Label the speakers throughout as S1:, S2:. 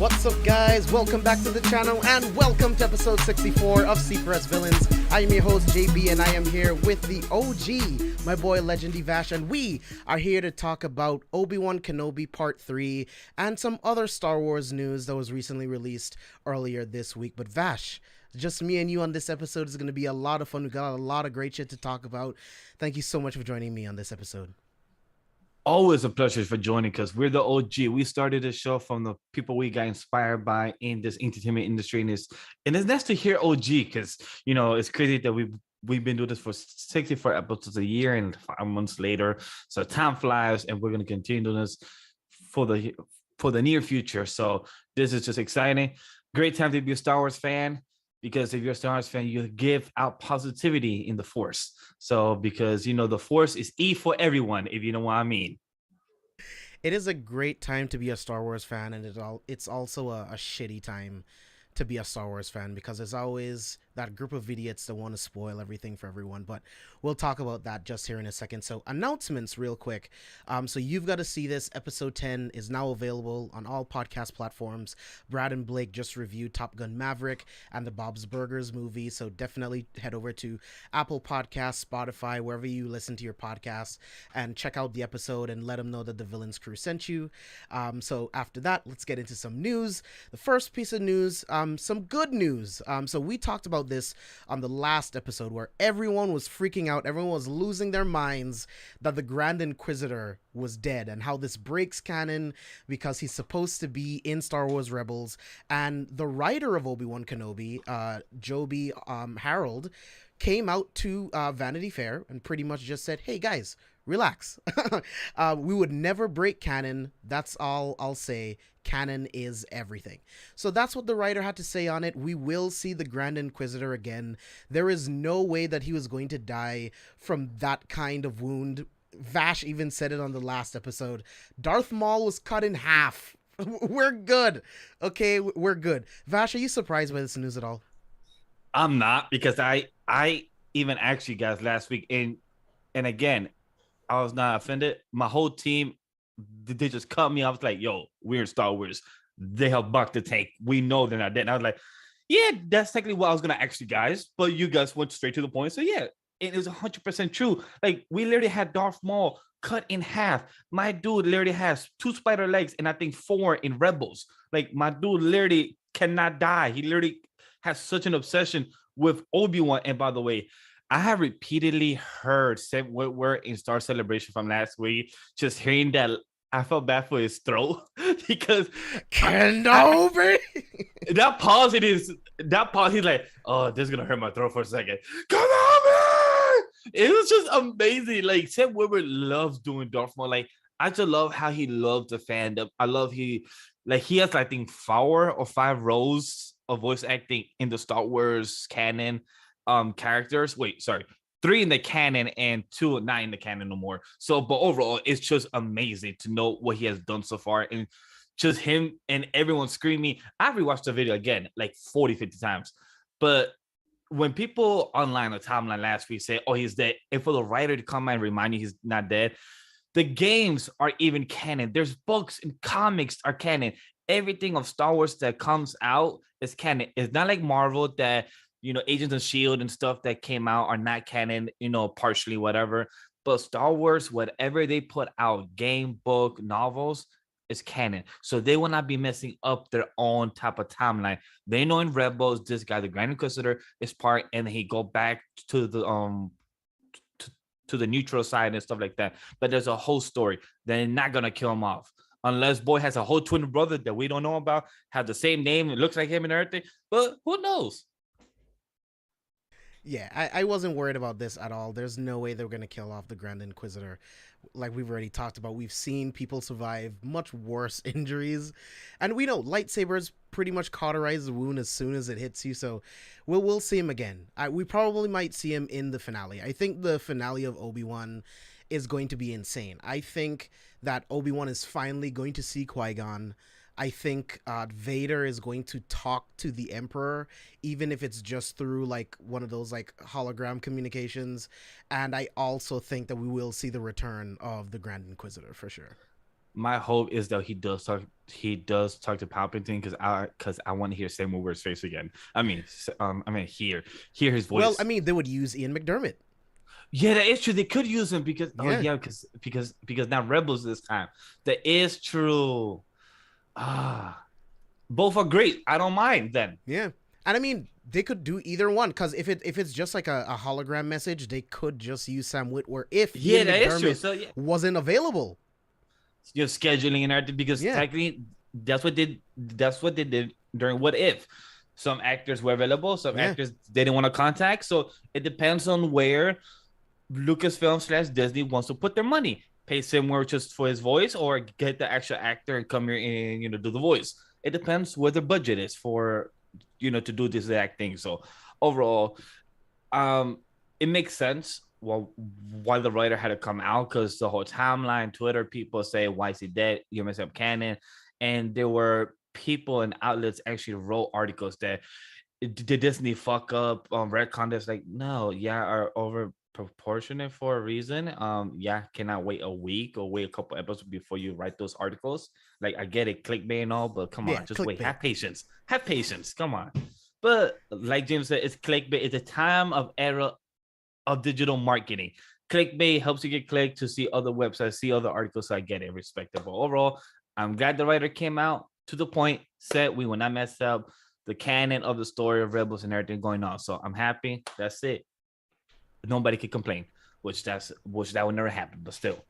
S1: What's up, guys? Welcome back to the channel and welcome to episode 64 of C4SVillains. I am your host JB and I am here with the OG, my boy Legendy Vash, and we are here to talk about Obi-Wan Kenobi Part 3 and some other Star Wars news that was recently released earlier this week. But Vash, just me and you on this episode is going to be a lot of fun. We got a lot of great shit to talk about. Thank you so much for joining me on this episode.
S2: Always a pleasure for joining because we're the OG. We started the show from the people we got inspired by in this entertainment industry, and it's nice to hear OG because it's crazy that we've been doing this for 64 episodes a year and 5 months later. So time flies, and we're gonna continue doing this for the near future. So this is just exciting. Great time to be a Star Wars fan. Because if you're a Star Wars fan, you give out positivity in the Force. So because, the Force is E for everyone, if you know what I mean.
S1: It is a great time to be a Star Wars fan, and it's also a shitty time to be a Star Wars fan because there's always that group of idiots that want to spoil everything for everyone, but we'll talk about that just here in a second. So announcements real quick. So you've got to see this. Episode 10 is now available on all podcast platforms. Brad and Blake just reviewed Top Gun Maverick and the Bob's Burgers movie, so definitely head over to Apple Podcasts, Spotify, wherever you listen to your podcasts, and check out the episode and let them know that the Villains crew sent you. So after that, let's get into some news. The first piece of news, some good news. So we talked about this on the last episode where everyone was freaking out, everyone was losing their minds that the Grand Inquisitor was dead and how this breaks canon because he's supposed to be in Star Wars Rebels. And the writer of Obi-Wan Kenobi, Joby Harold, came out to Vanity Fair and pretty much just said, hey guys, relax. We would never break canon. That's all I'll say. Canon is everything. So that's what the writer had to say on it. We will see the Grand Inquisitor again. There is no way that he was going to die from that kind of wound. Vash even said it on the last episode. Darth Maul was cut in half. We're good. Okay, we're good. Vash, are you surprised by this news at all?
S2: I'm not, because I even asked you guys last week, and again, I was not offended. My whole team, they just cut me. I was like, yo, we're in Star Wars. They have bucked the tank. We know they're not dead. And I was like, yeah, that's technically what I was going to ask you guys. But you guys went straight to the point. So yeah, it is 100% true. Like, we literally had Darth Maul cut in half. My dude literally has 2 spider legs and I think 4 in Rebels. Like, my dude literally cannot die. He literally has such an obsession with Obi-Wan. And by the way, I have repeatedly heard we're in Star Celebration from last week, just hearing that I felt bad for his throat because
S1: Kenobi.
S2: That pause, he's like, oh, this is gonna hurt my throat for a second. Kenobi! It was just amazing. Like, Sam Witwer loves doing Darth Maul. Like, I just love how he loves the fandom. I love he has, I think, 4 or 5 roles of voice acting in the Star Wars canon. Characters. 3 in the canon and 2 not in the canon no more. So, but overall, it's just amazing to know what he has done so far, and just him and everyone screaming. I rewatched the video again like 40-50 times, but when people online the timeline last week say, oh, he's dead, and for the writer to come and remind you he's not dead, the games are even canon. There's books and comics are canon. Everything of Star Wars that comes out is canon. It's not like Marvel that Agents of S.H.I.E.L.D. and stuff that came out are not canon, partially, whatever. But Star Wars, whatever they put out, game, book, novels, is canon. So they will not be messing up their own type of timeline. They know in Rebels, this guy, the Grand Inquisitor, is part, and he go back to the to the neutral side and stuff like that. But there's a whole story. They're not gonna kill him off. Unless boy has a whole twin brother that we don't know about, have the same name, it looks like him and everything. But who knows?
S1: Yeah, I wasn't worried about this at all. There's no way they're going to kill off the Grand Inquisitor. Like we've already talked about, we've seen people survive much worse injuries. And we know lightsabers pretty much cauterize the wound as soon as it hits you. So we'll see him again. We probably might see him in the finale. I think the finale of Obi-Wan is going to be insane. I think that Obi-Wan is finally going to see Qui-Gon. I think Vader is going to talk to the Emperor, even if it's just through like one of those like hologram communications. And I also think that we will see the return of the Grand Inquisitor for sure.
S2: My hope is that he does talk to Palpatine because I want to hear Sam Witwer's face again. Hear his
S1: Well, I
S2: voice.
S1: mean, they would use Ian McDermott.
S2: Yeah, that is true. They could use him because
S1: Yeah,
S2: because now Rebels this time. That is true. Ah, both are great. I don't mind then.
S1: yeah. And I mean, they could do either one because if it's just like a hologram message, they could just use Sam Witwer if
S2: Yeah,
S1: Ian
S2: that is true.
S1: McDermott
S2: So yeah,
S1: wasn't available.
S2: you're scheduling and everything because
S1: Yeah,
S2: technically that's what they did during What If. Some actors were available, some
S1: yeah.
S2: actors they didn't want to contact. So it depends on where Lucasfilm/Disney wants to put their money. Pay somewhere just for his voice, or get the actual actor and come here and do the voice. It depends where the budget is for to do this exact thing. So overall, um, it makes sense. Well, why the writer had to come out because the whole timeline, Twitter, people say, "Why is he dead? You mess up canon," and there were people and outlets actually wrote articles that did Disney fuck up retcon this? Like, no, yeah, are over proportionate for a reason. Yeah, cannot wait a week or wait a couple episodes before you write those articles. Like, I get it, clickbait and all, but come on,
S1: Yeah,
S2: just wait.
S1: clickbait.
S2: Have patience. Have patience. Come on. But like James said, it's clickbait. It's a time of era of digital marketing. Clickbait helps you get clicked to see other websites, see other articles. So I get it, respectable. Overall, I'm glad the writer came out to the point, said we will not mess up the canon of the story of Rebels and everything going on. So I'm happy. That's it. Nobody can complain, which that would never happen, but still.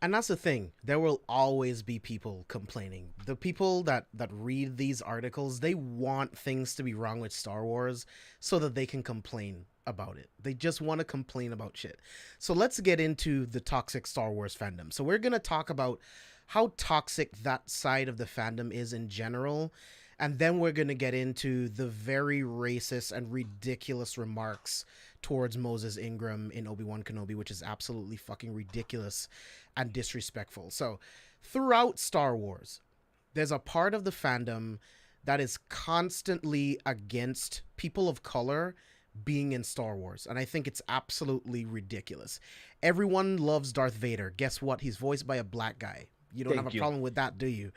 S1: And that's the thing. There will always be people complaining. The people that read these articles, they want things to be wrong with Star Wars so that they can complain about it. They just want to complain about shit. So let's get into the toxic Star Wars fandom. So we're going to talk about how toxic that side of the fandom is in general. And then we're going to get into the very racist and ridiculous remarks towards Moses Ingram in Obi-Wan Kenobi, which is absolutely fucking ridiculous and disrespectful. So, throughout Star Wars, there's a part of the fandom that is constantly against people of color being in Star Wars. And I think it's absolutely ridiculous. Everyone loves Darth Vader. Guess what? He's voiced by a black guy. You don't have a
S2: Thank you.
S1: problem with that, do you?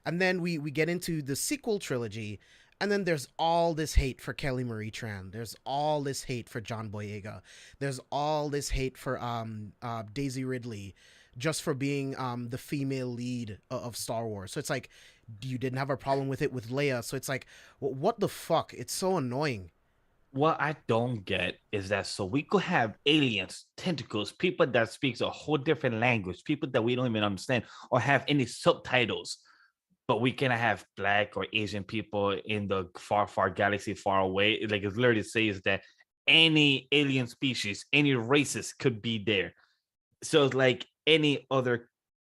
S1: And then we get into the sequel trilogy, and then there's all this hate for Kelly Marie Tran. There's all this hate for John Boyega. There's all this hate for Daisy Ridley, just for being the female lead of Star Wars. So it's like you didn't have a problem with it with Leia. So it's like, what the fuck? It's so annoying.
S2: What I don't get is that so we could have aliens, tentacles, people that speaks a whole different language, people that we don't even understand or have any subtitles, but we cannot have black or Asian people in the far, far galaxy far away. Like it literally says that any alien species, any races could be there. So it's like any other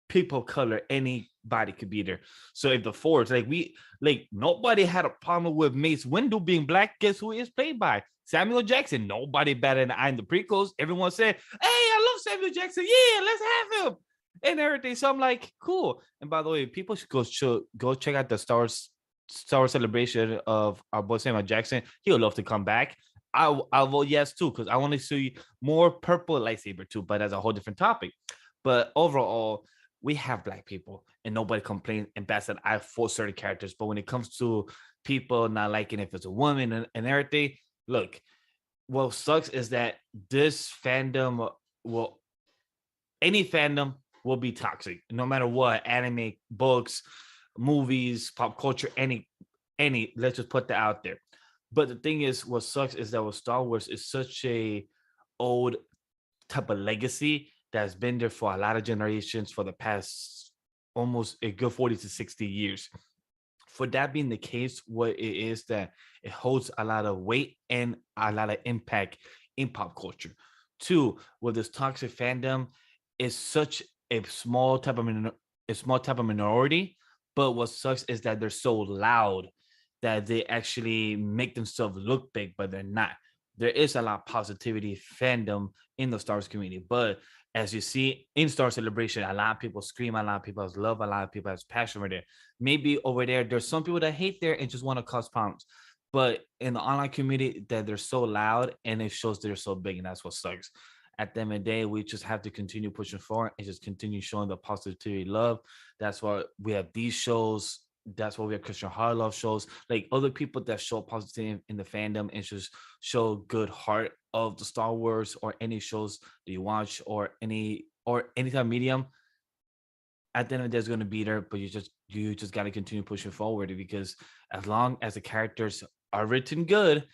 S2: people of color, anybody could be there. So if the Force, like nobody had a problem with Mace Windu being black. Guess who is played by? Samuel Jackson. Nobody batted an eye in the prequels. Everyone said, "Hey, I love Samuel Jackson. Yeah, let's have him." And everything. So I'm like, cool. And by the way, people should go check out the Star Wars celebration of our boy Samuel Jackson. He would love to come back. I'll vote yes too because I want to see more purple lightsaber too. But that's a whole different topic. But overall, we have black people and nobody complains and bats an eye for certain characters. But when it comes to people not liking if it's a woman and everything, look, what sucks is that this fandom will any fandom will be toxic no matter what anime, books, movies, pop culture, any. Let's just put that out there. But the thing is, what sucks is that with Star Wars is such a old type of legacy that's been there for a lot of generations for the past almost a good 40 to 60 years. For that being the case, what it is that it holds a lot of weight and a lot of impact in pop culture. Two, with this toxic fandom, is such a small type of minority. But what sucks is that they're so loud that they actually make themselves look big, but they're not. There is a lot of positivity fandom in the Star Wars community, but as you see in Star Celebration, a lot of people scream, a lot of people has love, a lot of people has passion over there. Maybe over there, there's some people that hate there and just want to cause problems. But in the online community, that they're so loud and it shows they're so big, and that's what sucks. At the end of the day, we just have to continue pushing forward and just continue showing the positivity, love. That's why we have these shows. That's why we have Christian Hard Love shows, like other people that show positivity in the fandom and just show good heart of the Star Wars or any shows that you watch or any type of medium. At the end of the day, it's going to be there, but you just got to continue pushing forward, because as long as the characters are written good,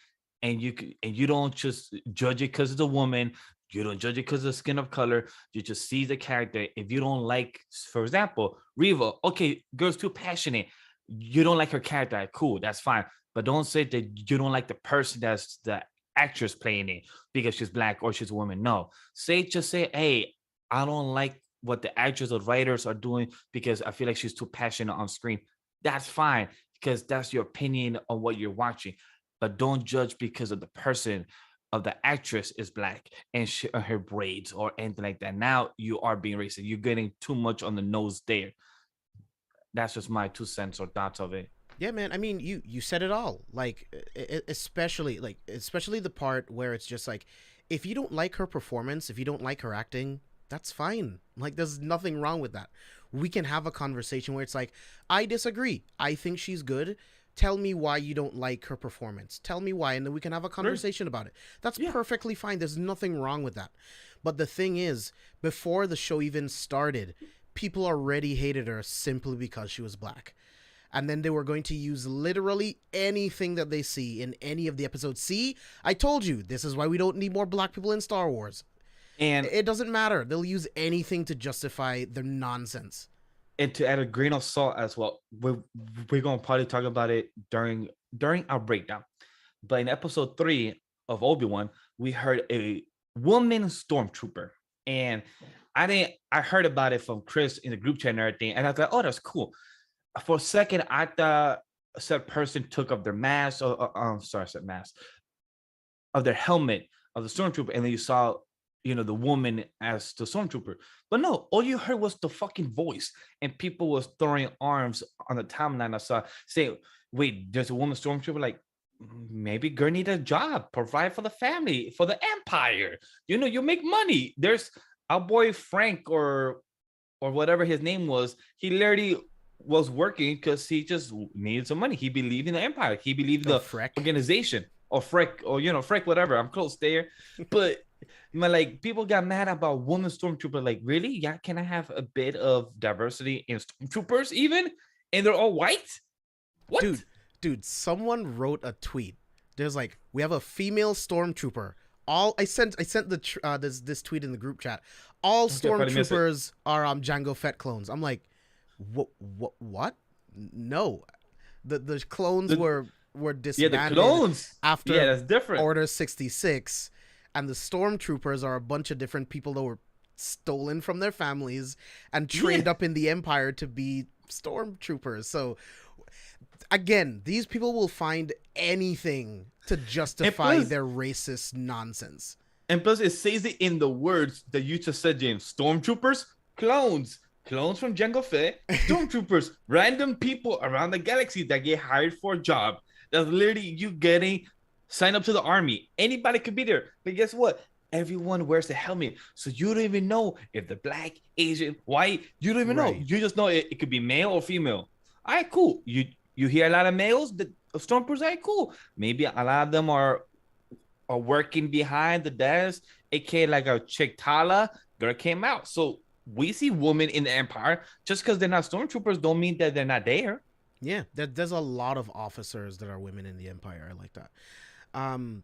S2: and you don't just judge it because it's a woman, you don't judge it because of the skin of color, you just see the character. If you don't like, for example, Reva, okay, girl's too passionate, you don't like her character, cool, that's fine, but don't say that you don't like the person that's the actress playing it because she's black or she's a woman. No, just say, hey, I don't like what the actors or writers are doing because I feel like she's too passionate on screen. That's fine, because that's your opinion on what you're watching. But don't judge because of the person of the actress is black and her braids or anything like that. Now you are being racist. You're getting too much on the nose there. That's just my 2 cents or thoughts of it.
S1: Yeah, man. I mean, you said it all. Like, especially the part where it's just like, if you don't like her performance, if you don't like her acting, that's fine. Like, there's nothing wrong with that. We can have a conversation where it's like, I disagree. I think she's good. Tell me why you don't like her performance. Tell me why, and then we can have a conversation about it. That's perfectly fine. There's nothing wrong with that. But the thing is, before the show even started, people already hated her simply because she was black. And then they were going to use literally anything that they see in any of the episodes. See, I told you, this is why we don't need more black people in Star Wars. And it doesn't matter. They'll use anything to justify their nonsense.
S2: And to add a grain of salt as well, we're going to probably talk about it during our breakdown. But in episode 3 of Obi-Wan, we heard a woman stormtrooper. And I heard about it from Chris in the group chat and everything. And I thought, oh, that's cool. For a second, I thought said person took off their mask, of their helmet of the stormtrooper, and then you saw, the woman as the stormtrooper. But no, all you heard was the fucking voice, and people was throwing arms on the timeline. I saw say, wait, there's a woman stormtrooper. Like, maybe girl need a job, provide for the family, for the empire. You make money. There's our boy Frank or whatever his name was. He literally was working because he just needed some money. He believed in the empire. He believed in the
S1: Freck
S2: organization, or Freck, or Freck, whatever. I'm close there, but like, people got mad about woman stormtrooper. Like, really? Yeah, can I have a bit of diversity in stormtroopers even? And they're all white? What?
S1: Dude, someone wrote a tweet. There's like, we have a female stormtrooper. I sent this tweet in the group chat. All stormtroopers are Jango Fett clones. I'm like, what? No, the clones were disbanded.
S2: The clones
S1: after
S2: that's different.
S1: Order 66, and the stormtroopers are a bunch of different people that were stolen from their families and trained up in the Empire to be stormtroopers. So again, these people will find anything to justify their racist nonsense.
S2: And plus, it says it in the words that you just said, James. Stormtroopers, clones from Jango Fett, stormtroopers, random people around the galaxy that get hired for a job. That's literally you getting signed up to the army. Anybody could be there. But guess what? Everyone wears a helmet. So you don't even know if they're black, Asian, white. You don't even know. You just know it could be male or female. All right, cool. You hear a lot of males, the stormtroopers, all right, cool. Maybe a lot of them are working behind the desk, aka like a chick Tala girl came out. So we see women in the Empire. Just because they're not stormtroopers don't mean that they're not there.
S1: Yeah, there's a lot of officers that are women in the Empire. I like that.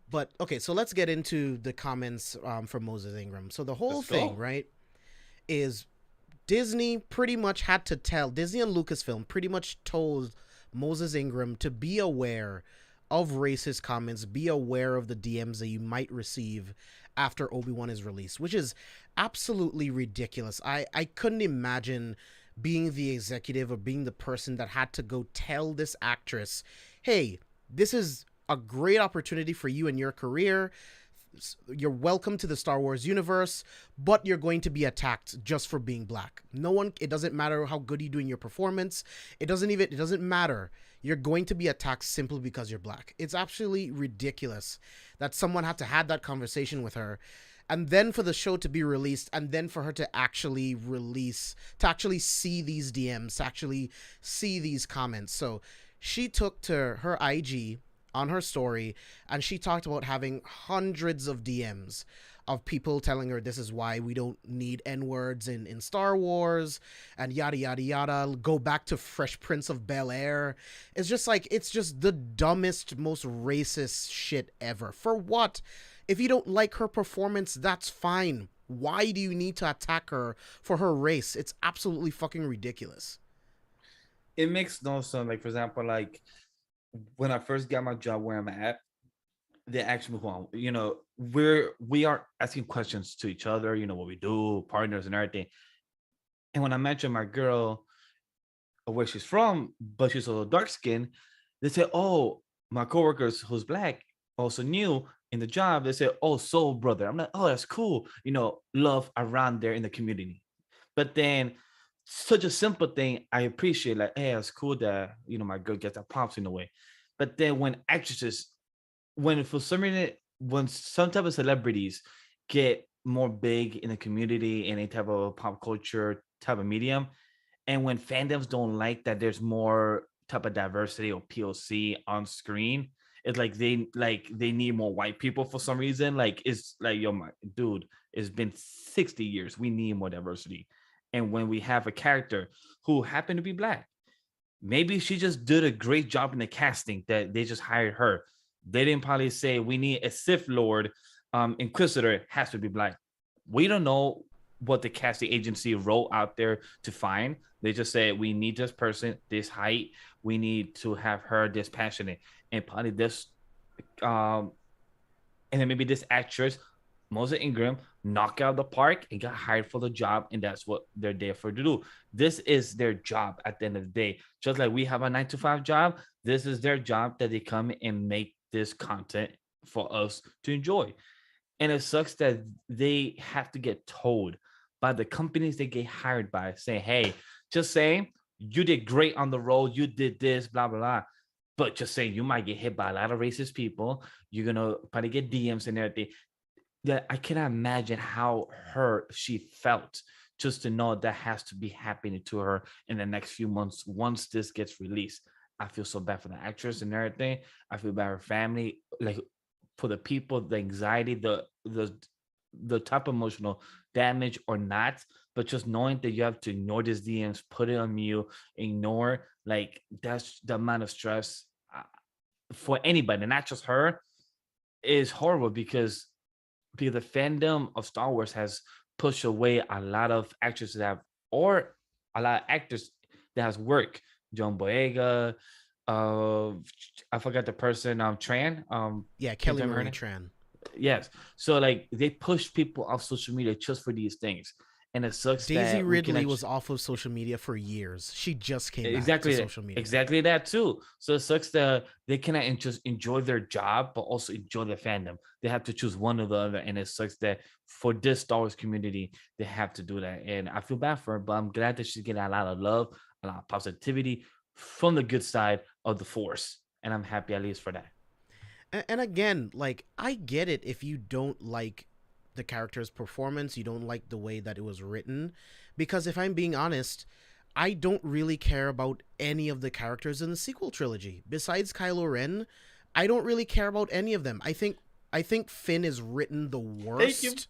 S1: But okay, so let's get into the comments from Moses Ingram. So the whole thing, right, is Disney pretty much had to tell, Disney and Lucasfilm pretty much told Moses Ingram to be aware of racist comments, be aware of the DMs that you might receive after Obi-Wan is released, which is absolutely ridiculous. I couldn't imagine being the executive or being the person that had to go tell this actress, hey, this is a great opportunity for you in your career. You're welcome to the Star Wars universe, but you're going to be attacked just for being black. It doesn't matter how good you do in your performance. It doesn't matter. You're going to be attacked simply because you're black. It's absolutely ridiculous that someone had to have that conversation with her. and then for the show to be released, and then for her to actually see these DMs, to actually see these comments. So she took to her IG on her story, and she talked about having hundreds of DMs of people telling her this is why we don't need N-words in Star Wars, and yada yada yada. Go back to Fresh Prince of Bel-Air. It's just like, it's just the dumbest, most racist shit ever. For what? If you don't like her performance, that's fine. Why do you need to attack her for her race? It's absolutely fucking ridiculous.
S2: It makes no sense. Like, for example, like when I first got my job where I'm at, they asked me who we are asking questions to each other, what we do, partners and everything. And when I mentioned my girl, where she's from, but she's a little dark skinned, they said, oh, my coworkers who's black, also new in the job, they said, oh, soul brother. I'm like, oh, that's cool. Love around there in the community. But then such a simple thing, I appreciate, like, hey, it's cool that, my girl gets that props in a way. But then when actresses, for some reason, when some type of celebrities get more big in the community, in a type of pop culture type of medium, and when fandoms don't like that there's more type of diversity or POC on screen, it's like they need more white people for some reason. Like, it's like, yo, my dude, it's been 60 years. We need more diversity. And when we have a character who happened to be black, maybe she just did a great job in the casting that they just hired her. They didn't probably say we need a Sith Lord Inquisitor has to be black. We don't know what the casting agency wrote out there to find. They just say we need this person, this height. We need to have her this passionate, and probably this, and then maybe this actress, Moses Ingram, knock out the park and got hired for the job, and that's what they're there for to do. This is their job at the end of the day. Just like we have a 9 to 5 job, this is their job, that they come and make this content for us to enjoy. And it sucks that they have to get told by the companies they get hired by, saying, hey, just saying you did great on the role, you did this, blah blah blah, but just saying you might get hit by a lot of racist people, you're gonna probably get DMs and everything. That I cannot imagine how she felt just to know that has to be happening to her in the next few months once this gets released. I feel so bad for the actress and everything. I feel bad for her family, like for the people, the anxiety, the type of emotional damage or not, but just knowing that you have to ignore these DMs, put it on mute, ignore, like, that's the amount of stress for anybody, not just her, is horrible, because the fandom of Star Wars has pushed away a lot of actresses or a lot of actors that has work. John Boyega, I forgot the person, Tran.
S1: Kelly Marie Tran.
S2: Yes. So like they push people off social media just for these things. And it sucks.
S1: Daisy Ridley was off of social media for years. She just came back to social media.
S2: Exactly that too. So it sucks that they cannot just enjoy their job, but also enjoy the fandom. They have to choose one or the other. And it sucks that for this Star Wars community, they have to do that. And I feel bad for her, but I'm glad that she's getting a lot of love, a lot of positivity from the good side of the Force. And I'm happy at least for that.
S1: And again, like, I get it if you don't like the character's performance, you don't like the way that it was written, because if I'm being honest, I don't really care about any of the characters in the sequel trilogy. Besides Kylo Ren, I don't really care about any of them. I think Finn is written the worst. Thank you.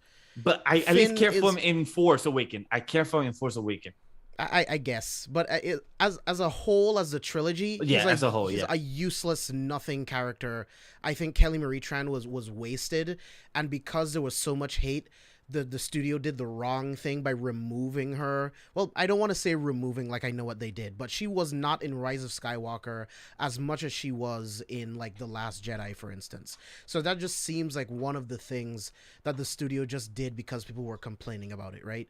S2: But I at least care for him in Force Awakens. I care for him in Force Awakens.
S1: I guess, but as a whole, as a trilogy,
S2: as a whole,
S1: he's a useless nothing character. I think Kelly Marie Tran was wasted, and because there was so much hate, the studio did the wrong thing by removing her. Well, I don't want to say removing, like I know what they did, but she was not in Rise of Skywalker as much as she was in like The Last Jedi, for instance. So that just seems like one of the things that the studio just did because people were complaining about it, right?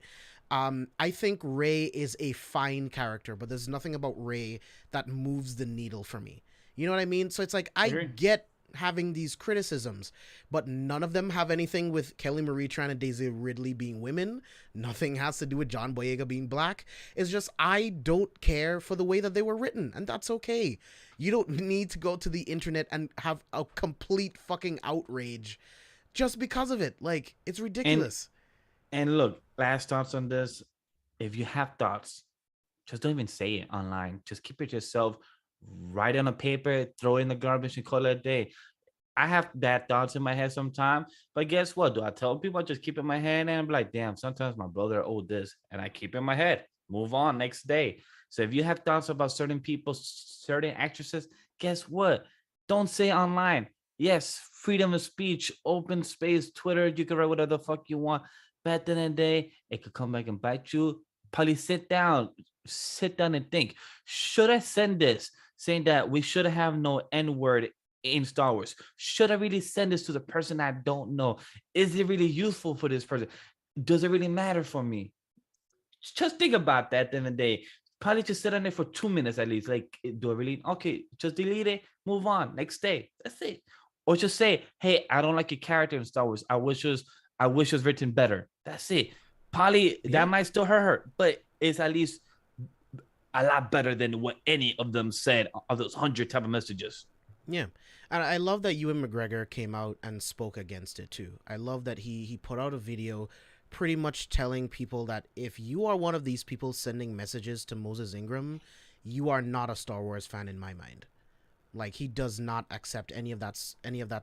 S1: I think Rey is a fine character, but there's nothing about Rey that moves the needle for me. You know what I mean? So it's like, I get having these criticisms, but none of them have anything with Kelly Marie Tran and Daisy Ridley being women. Nothing has to do with John Boyega being black. It's just, I don't care for the way that they were written, and that's okay. You don't need to go to the internet and have a complete fucking outrage just because of it. Like, it's
S2: And
S1: ridiculous.
S2: and look, last thoughts on this. If you have thoughts, just don't even say it online. Just keep it yourself. Write it on a paper, throw it in the garbage, and call it a day. I have bad thoughts in my head sometimes, but guess what? Do I tell people? I just keep it in my head, and I'm like, damn, sometimes my brother owed this, and I keep it in my head. Move on next day. So if you have thoughts about certain people, certain actresses, guess what? Don't say online. Yes, freedom of speech, open space, Twitter, you can write whatever the fuck you want. But at the end of the day, it could come back and bite you. Probably sit down and think. Should I send this saying that we should have no N word in Star Wars? Should I really send this to the person I don't know? Is it really useful for this person? Does it really matter for me? Just think about that at the end of the day. Probably just sit on there for 2 minutes at least. Like, do I really? Okay, just delete it, move on, next day. That's it. Or just say, hey, I don't like your character in Star Wars. I wish it was written better. That's it. Probably
S1: Yeah.
S2: that might still hurt her, but it's at least a lot better than what any of them said of those 100 type of messages.
S1: Yeah. And I love that Ewan McGregor came out and spoke against it too. I love that he put out a video pretty much telling people that if you are one of these people sending messages to Moses Ingram, you are not a Star Wars fan in my mind. Like, he does not accept any of that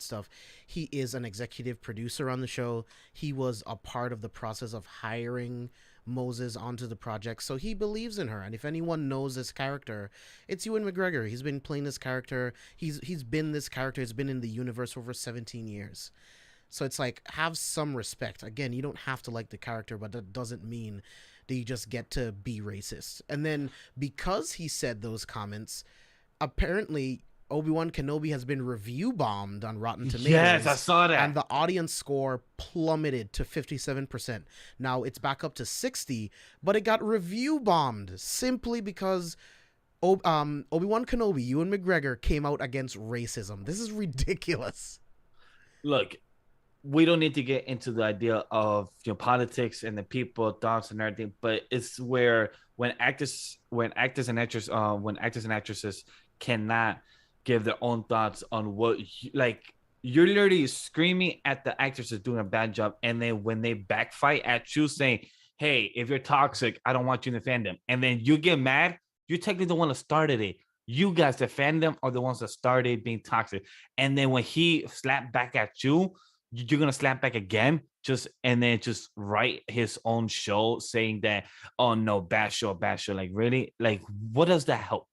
S1: stuff. He is an executive producer on the show. He was a part of the process of hiring Moses onto the project, so he believes in her. And if anyone knows this character, it's Ewan McGregor. He's been playing this character. He's been this character. He's been in the universe for over 17 years. So it's like, have some respect. Again, you don't have to like the character, but that doesn't mean that you just get to be racist. And then because he said those comments, apparently Obi-Wan Kenobi has been review bombed on Rotten
S2: Yes, I
S1: Tomatoes,
S2: saw
S1: and
S2: that.
S1: the audience score plummeted to 57%. Now it's back up to 60, but it got review bombed simply because Obi-Wan Kenobi, Ewan McGregor, came out against racism. This is ridiculous.
S2: Look, we don't need to get into the idea of politics and the people thoughts and everything, but it's where when actors and actresses cannot give their own thoughts on what like you're literally screaming at the actresses doing a bad job, and then when they backfight at you saying, hey, if you're toxic, I don't want you in the fandom, and then you get mad, you're technically the one that started it. You guys, the fandom, are the ones that started being toxic, and then when he slapped back at you, you're gonna slap back again, just and then just write his own show saying that, oh no, bad show. Like, really? Like, what does that help?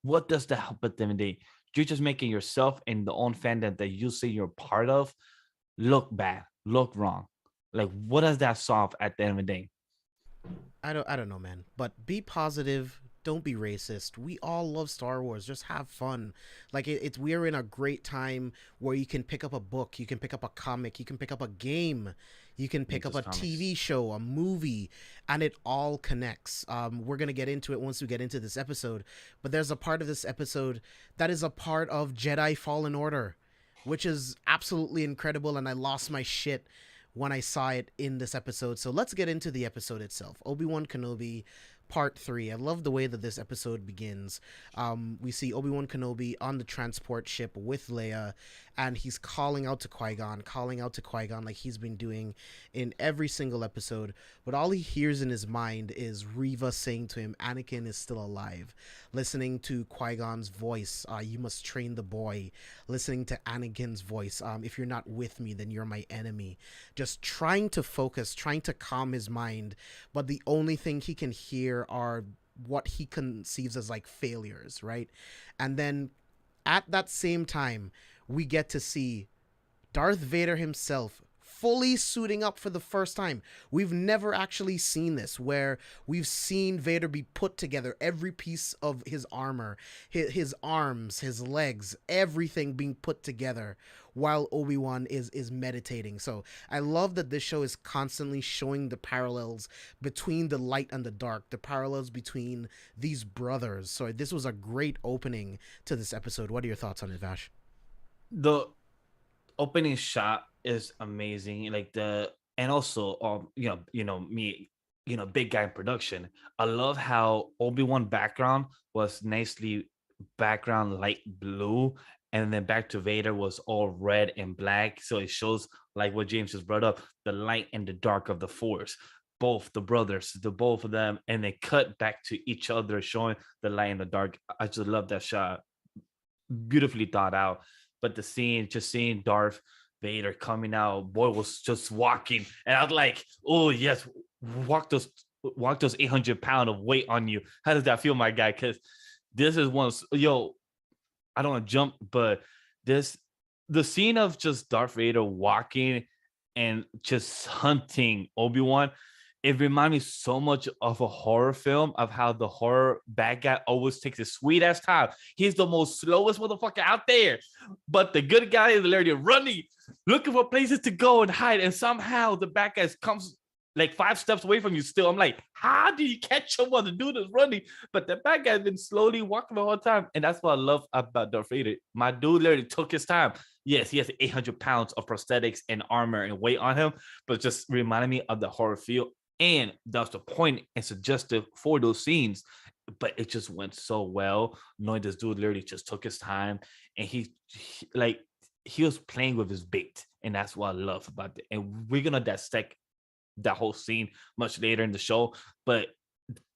S2: What does that help at the end of the day? You're just making yourself and the own fandom that you say you're part of look bad, look wrong. Like, what does that solve at the end of the day?
S1: I don't know, man. But be positive. Don't be racist. We all love Star Wars. Just have fun. Like, it's we're in a great time where you can pick up a book, you can pick up a comic, you can pick up a game, you can
S2: Ain't
S1: pick up
S2: just
S1: a
S2: comics.
S1: TV show, a movie, and it all connects. We're gonna get into it once we get into this episode, but there's a part of this episode that is a part of Jedi Fallen Order, which is absolutely incredible, and I lost my shit when I saw it in this episode. So let's get into the episode itself. Obi-Wan Kenobi Part 3. I love the way that this episode begins. We see Obi-Wan Kenobi on the transport ship with Leia, and he's calling out to Qui-Gon like he's been doing in every single episode. But all he hears in his mind is Reva saying to him, Anakin is still alive. Listening to Qui-Gon's voice, you must train the boy. Listening to Anakin's voice, if you're not with me, then you're my enemy. Just trying to focus, trying to calm his mind, but the only thing he can hear are what he conceives as like failures, right? And then at that same time, we get to see Darth Vader himself fully suiting up for the first time. We've never actually seen this, where we've seen Vader be put together, every piece of his armor, his arms, his legs, everything being put together while Obi-Wan is meditating. So I love that this show is constantly showing the parallels between the light and the dark, the parallels between these brothers. So this was a great opening to this episode. What are your thoughts on it, Vash?
S2: The opening shot is amazing. Like the and also me, big guy in production. I love how Obi-Wan background was nicely background light blue, and then back to Vader was all red and black. So it shows like what James just brought up, the light and the dark of the Force. Both the brothers, the both of them, and they cut back to each other, showing the light and the dark. I just love that shot. Beautifully thought out. But the scene, just seeing Darth Vader coming out, boy was just walking, and I was like, oh yes, walk those 800 pound of weight on you. How does that feel, my guy? Because this is one, yo, I don't want to jump, but this the scene of just Darth Vader walking and just hunting Obi-Wan, it reminded me so much of a horror film, of how the horror bad guy always takes his sweet ass time. He's the most slowest motherfucker out there, but the good guy is literally running, looking for places to go and hide, and somehow the bad guy comes like 5 steps away from you still. I'm like, how do you catch someone to do this running? But the bad guy's been slowly walking the whole time. And that's what I love about Darth Vader. My dude literally took his time. Yes, he has 800 pounds of prosthetics and armor and weight on him, but just reminded me of the horror feel. And that's the point and suggestive for those scenes. But it just went so well, knowing this dude literally just took his time, and he was playing with his bait. And that's what I love about it. And we're gonna dissect that whole scene much later in the show, but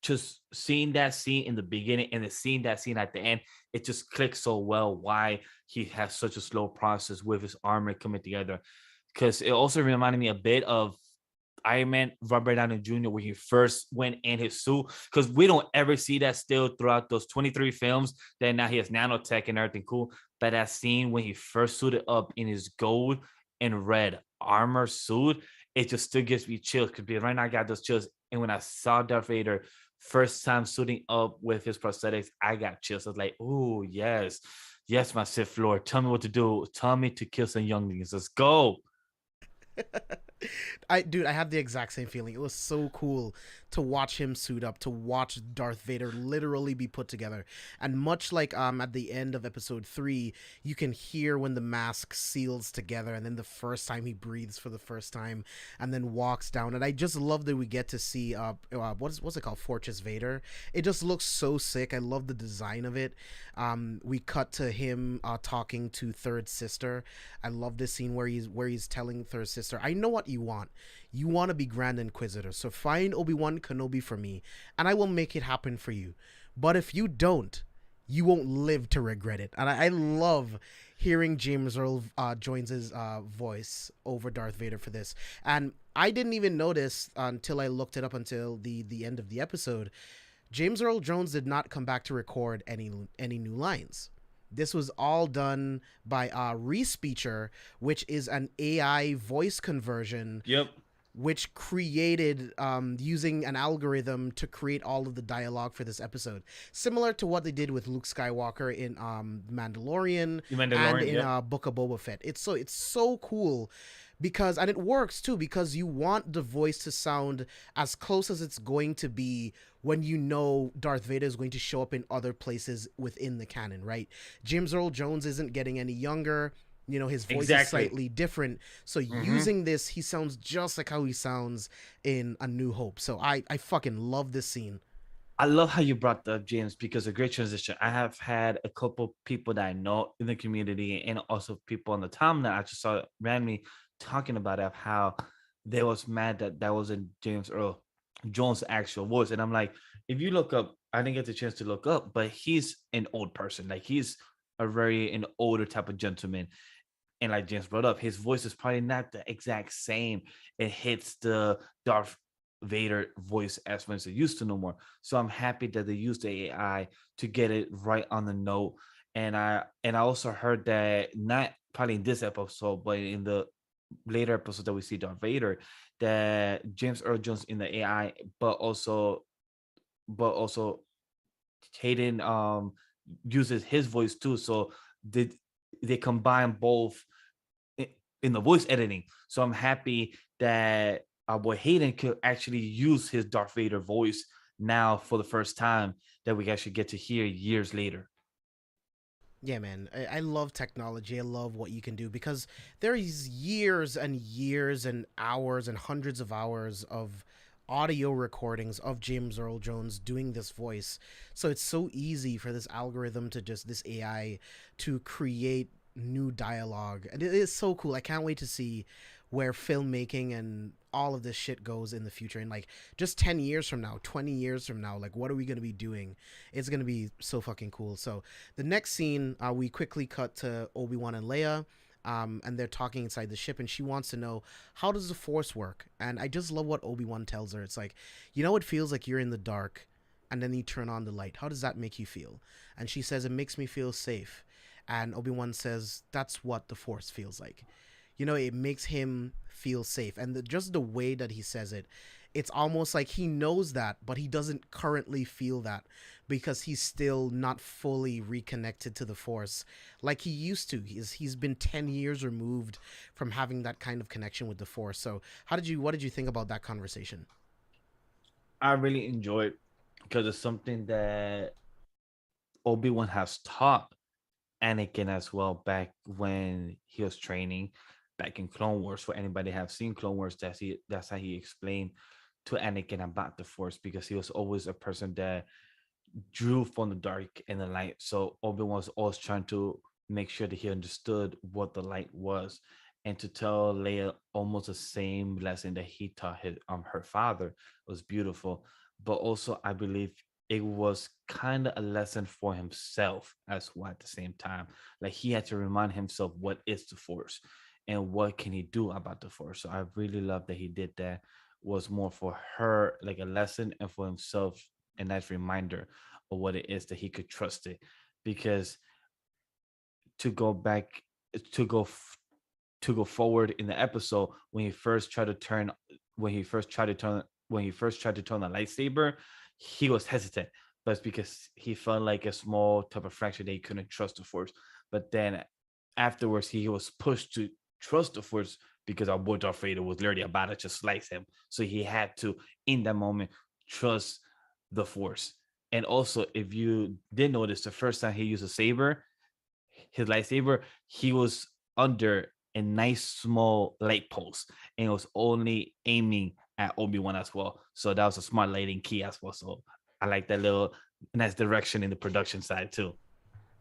S2: just seeing that scene in the beginning and then seeing that scene at the end, it just clicks so well why he has such a slow process with his armor coming together. Because it also reminded me a bit of Iron Man, Robert Downey Jr., when he first went in his suit, because we don't ever see that still throughout those 23 films. Then now he has nanotech and everything cool, but that scene when he first suited up in his gold and red armor suit, it just still gives me chills, because right now I got those chills. And when I saw Darth Vader first time suiting up with his prosthetics, I got chills. I was like, oh yes, yes, my Sith Lord, tell me what to do. Tell me to kill some younglings. Let's go.
S1: I have the exact same feeling. It was so cool to watch him suit up, to watch Darth Vader literally be put together. And much like at the end of episode 3, you can hear when the mask seals together, and then the first time he breathes for the first time and then walks down. And I just love that we get to see what's it called? Fortress Vader. It just looks so sick. I love the design of it. We cut to him talking to Third Sister. I love this scene where he's telling Third Sister, I know what you want. You want to be Grand Inquisitor, so find Obi-Wan Kenobi for me, and I will make it happen for you. But if you don't, you won't live to regret it. And I love hearing James Earl Jones' voice over Darth Vader for this. And I didn't even notice until I looked it up until the end of the episode. James Earl Jones did not come back to record any new lines. This was all done by Respeecher, which is an AI voice conversion.
S2: Yep.
S1: Which created using an algorithm to create all of the dialogue for this episode, similar to what they did with Luke Skywalker in Mandalorian and in Book of Boba Fett. It's so cool because, and it works too, because you want the voice to sound as close as it's going to be when you know Darth Vader is going to show up in other places within the canon, right? James Earl Jones isn't getting any younger. You know, his voice is slightly different. So using this, he sounds just like how he sounds in A New Hope. So I fucking love this scene.
S2: I love how you brought that up, James, because a great transition. I have had a couple people that I know in the community and also people on the timeline that I just saw randomly talking about it, how they was mad that wasn't James Earl Jones' actual voice. And I'm like, if you look up, I didn't get the chance to look up, but he's an old person. Like, he's an older type of gentleman. And like James brought up, his voice is probably not the exact same. It hits the Darth Vader voice as much as it used to no more. So I'm happy that they used the AI to get it right on the note. And I also heard that, not probably in this episode, but in the later episode that we see Darth Vader, that James Earl Jones in the AI, but also Hayden uses his voice too. So they combine both in the voice editing. So I'm happy that our boy Hayden could actually use his Darth Vader voice now for the first time, that we actually get to hear years later.
S1: Yeah, man, I love technology. I love what you can do, because there is years and years and hours and hundreds of hours of audio recordings of James Earl Jones doing this voice. So it's so easy for this algorithm to just, this AI, to create new dialogue. And it is so cool. I can't wait to see where filmmaking and all of this shit goes in the future. And like just 10 years from now, 20 years from now, like what are we going to be doing? It's going to be so fucking cool. So the next scene, we quickly cut to Obi-Wan and Leia. And they're talking inside the ship, and she wants to know, how does the Force work? And I just love what Obi-Wan tells her. It's like, it feels like you're in the dark, and then you turn on the light. How does that make you feel? And she says, it makes me feel safe. And Obi-Wan says, that's what the Force feels like. It makes him feel safe. And just the way that he says it, it's almost like he knows that, but he doesn't currently feel that because he's still not fully reconnected to the Force like he used to. He's been 10 years removed from having that kind of connection with the Force. So what did you think about that conversation?
S2: I really enjoyed, because it's something that Obi-Wan has taught Anakin as well back when he was training back in Clone Wars. For anybody have seen Clone Wars, that's how he explained to Anakin about the Force, because he was always a person that drew from the dark and the light. So Obi-Wan was always trying to make sure that he understood what the light was, and to tell Leia almost the same lesson that he taught her father was beautiful. But also, I believe it was kind of a lesson for himself as well at the same time. Like he had to remind himself what is the Force and what can he do about the Force. So I really love that he did that. Was more for her like a lesson, and for himself a nice reminder of what it is that he could trust it. Because to go back, to go to go forward in the episode, when he first tried to turn when he first tried to turn the lightsaber, he was hesitant, but it's because he felt like a small type of fracture that he couldn't trust the Force. But then afterwards, he was pushed to trust the Force, because our boy Darth Vader was literally about to just slice him. So he had to, in that moment, trust the Force. And also, if you did notice, the first time he used a saber, his lightsaber, he was under a nice small light post, and it was only aiming at Obi-Wan as well. So that was a smart lighting key as well. So I like that little nice direction in the production side too.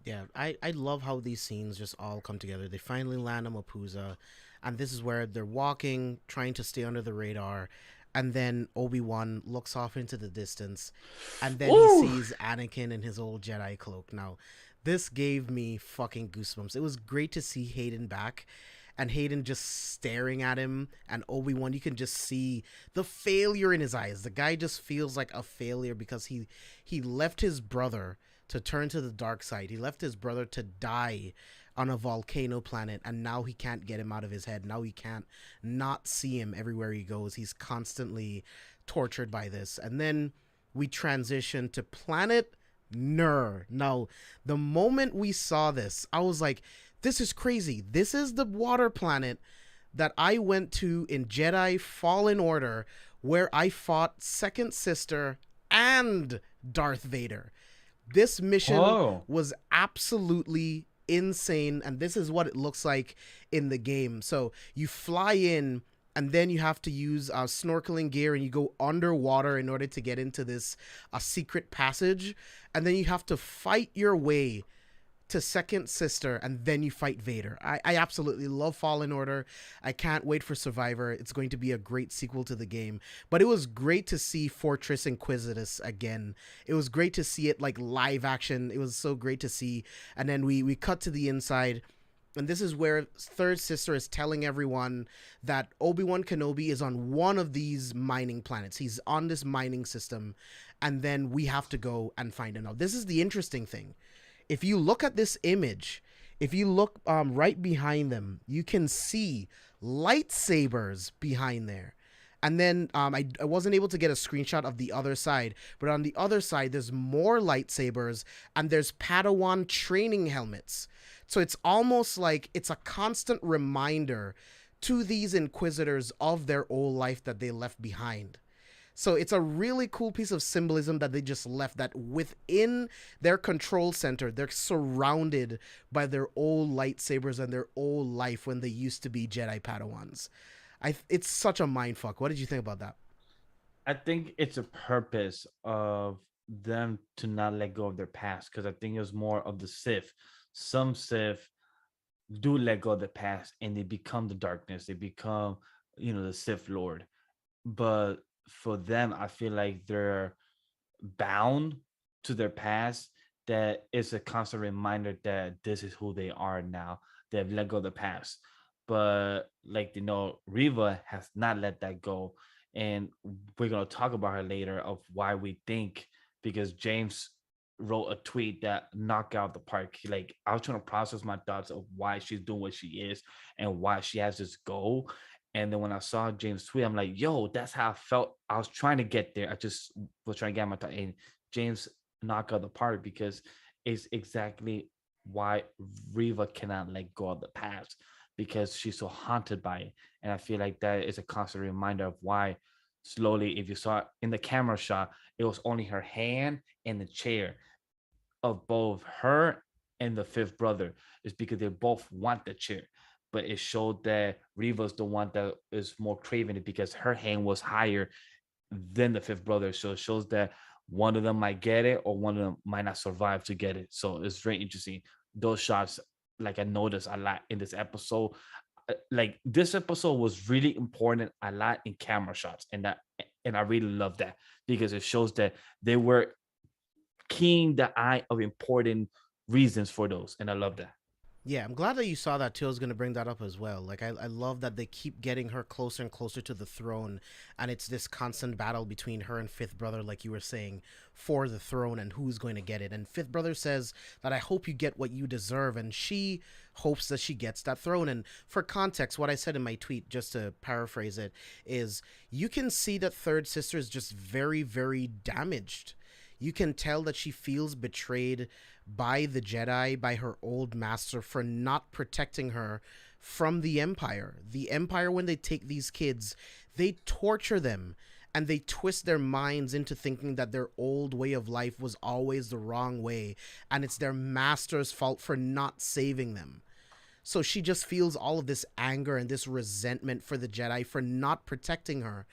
S1: Yeah, I love how these scenes just all come together. They finally land on Mapuza, and this is where they're walking, trying to stay under the radar, and then Obi-Wan looks off into the distance, and then he
S2: Ooh.
S1: sees Anakin in his old Jedi cloak. Now, this gave me fucking goosebumps. It was great to see Hayden back, and Hayden just staring at him, and Obi-Wan, you can just see the failure in his eyes. The guy just feels like a failure because he left his brother to turn to the dark side. He left his brother to die on a volcano planet, and now he can't get him out of his head. Now he can't not see him everywhere he goes. He's constantly tortured by this. And then we transition to planet Nur. Now, the moment we saw this, I was like, this is crazy. This is the water planet that I went to in Jedi Fallen Order, where I fought Second Sister and Darth Vader. This mission
S2: Oh.
S1: was absolutely insane, and this is what it looks like in the game. So you fly in, and then you have to use snorkeling gear, and you go underwater in order to get into this secret passage, and then you have to fight your way to Second Sister, and then you fight Vader. I absolutely love Fallen Order. I can't wait for Survivor. It's going to be a great sequel to the game. But it was great to see Fortress Inquisitus again. It was great to see it like live action. It was so great to see. And then we cut to the inside. And this is where Third Sister is telling everyone that Obi-Wan Kenobi is on one of these mining planets. He's on this mining system. And then we have to go and find him. Now, this is the interesting thing. If you look at this image, if you look right behind them, you can see lightsabers behind there. And then I wasn't able to get a screenshot of the other side, but on the other side, there's more lightsabers, and there's Padawan training helmets. So it's almost like it's a constant reminder to these Inquisitors of their old life that they left behind. So it's a really cool piece of symbolism that they just left, that within their control center, they're surrounded by their old lightsabers and their old life when they used to be Jedi Padawans. It's such a mindfuck. What did you think about that?
S2: I think it's a purpose of them to not let go of their past, because I think it was more of the Sith. Some Sith do let go of the past and they become the darkness. They become, the Sith Lord. But for them, I feel like they're bound to their past. That is a constant reminder that this is who they are now. They've let go of the past. But like Riva has not let that go. And we're gonna talk about her later of why we think, because James wrote a tweet that knocked out the park. Like, I was trying to process my thoughts of why she's doing what she is and why she has this goal. And then when I saw James tweet, I'm like, yo, that's how I felt. I was trying to get there. I just was trying to get my thought. And James knocked out the park, because it's exactly why Riva cannot let go of the past, because she's so haunted by it. And I feel like that is a constant reminder of why slowly, if you saw it in the camera shot, it was only her hand and the chair of both her and the fifth brother, is because they both want the chair. But it showed that Riva's the one that is more craving it, because her hand was higher than the fifth brother. So it shows that one of them might get it or one of them might not survive to get it. So it's very interesting. Those shots, like, I noticed a lot in this episode. Like, this episode was really important a lot in camera shots, and I really love that, because it shows that they were keying the eye of important reasons for those, and I love that.
S1: Yeah, I'm glad that you saw that too. I was going to bring that up as well. Like, I love that they keep getting her closer and closer to the throne, and it's this constant battle between her and Fifth Brother, like you were saying, for the throne and who's going to get it. And Fifth Brother says that I hope you get what you deserve, and she hopes that she gets that throne. And for context, what I said in my tweet, just to paraphrase it, is you can see that Third Sister is just very, very damaged. You can tell that she feels betrayed by the Jedi, by her old master, for not protecting her from the Empire. The Empire, when they take these kids, they torture them and they twist their minds into thinking that their old way of life was always the wrong way and it's their master's fault for not saving them. So she just feels all of this anger and this resentment for the Jedi for not protecting her.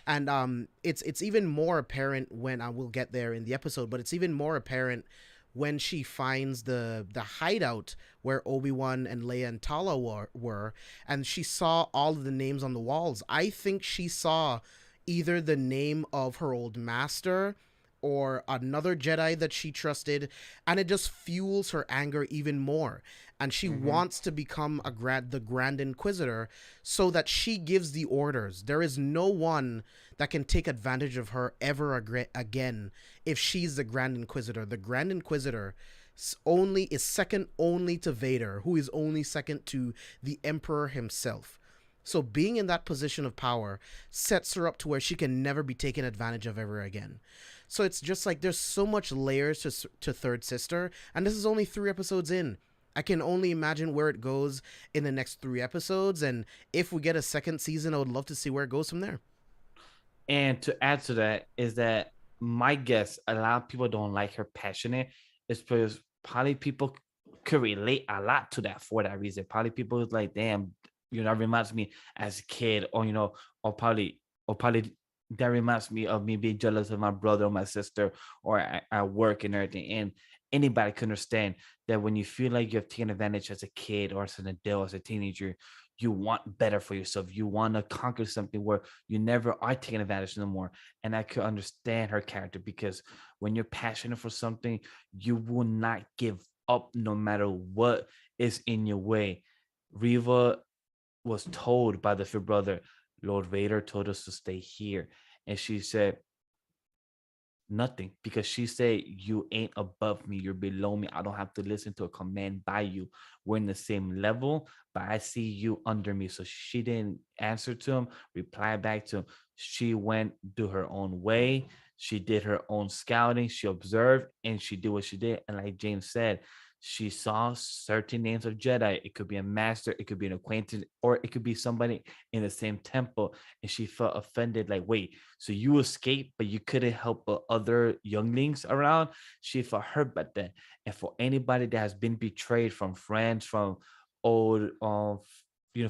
S1: And it's even more apparent when I will get there in the episode, but it's even more apparent when she finds the hideout where Obi-Wan and Leia and Tala were, and she saw all of the names on the walls. I think she saw either the name of her old master or another Jedi that she trusted, and it just fuels her anger even more. And she
S2: Mm-hmm.
S1: wants to become the Grand Inquisitor so that she gives the orders. There is no one that can take advantage of her ever again if she's the Grand Inquisitor. The Grand Inquisitor only is second only to Vader, who is only second to the Emperor himself. So being in that position of power sets her up to where she can never be taken advantage of ever again. So it's just like there's so much layers to Third Sister, and this is only 3 episodes in. I can only imagine where it goes in the next 3 episodes, and if we get a second season, I would love to see where it goes from there.
S2: And to add to that is that my guess, a lot of people don't like her passionate, is because probably people could relate a lot to that for that reason. Probably people is like, damn, that reminds me as a kid, or or probably that reminds me of me being jealous of my brother or my sister, or at work and everything. And anybody can understand that when you feel like you have taken advantage as a kid or as an adult, as a teenager, you want better for yourself. You want to conquer something where you never are taking advantage no more. And I could understand her character, because when you're passionate for something, you will not give up no matter what is in your way. Riva was told by the fifth brother, Lord Vader told us to stay here. And she said, nothing, because she said, you ain't above me, you're below me. I don't have to listen to a command by you. We're in the same level, but I see you under me. So she didn't answer to him, reply back to him. She went do her own way. She did her own scouting, she observed, and she did what she did. And like James said, she saw certain names of Jedi. It could be a master, it could be an acquaintance, or it could be somebody in the same temple. And she felt offended, like, wait, so you escaped, but you couldn't help other younglings around. She felt hurt by that. And for anybody that has been betrayed from friends, from old, from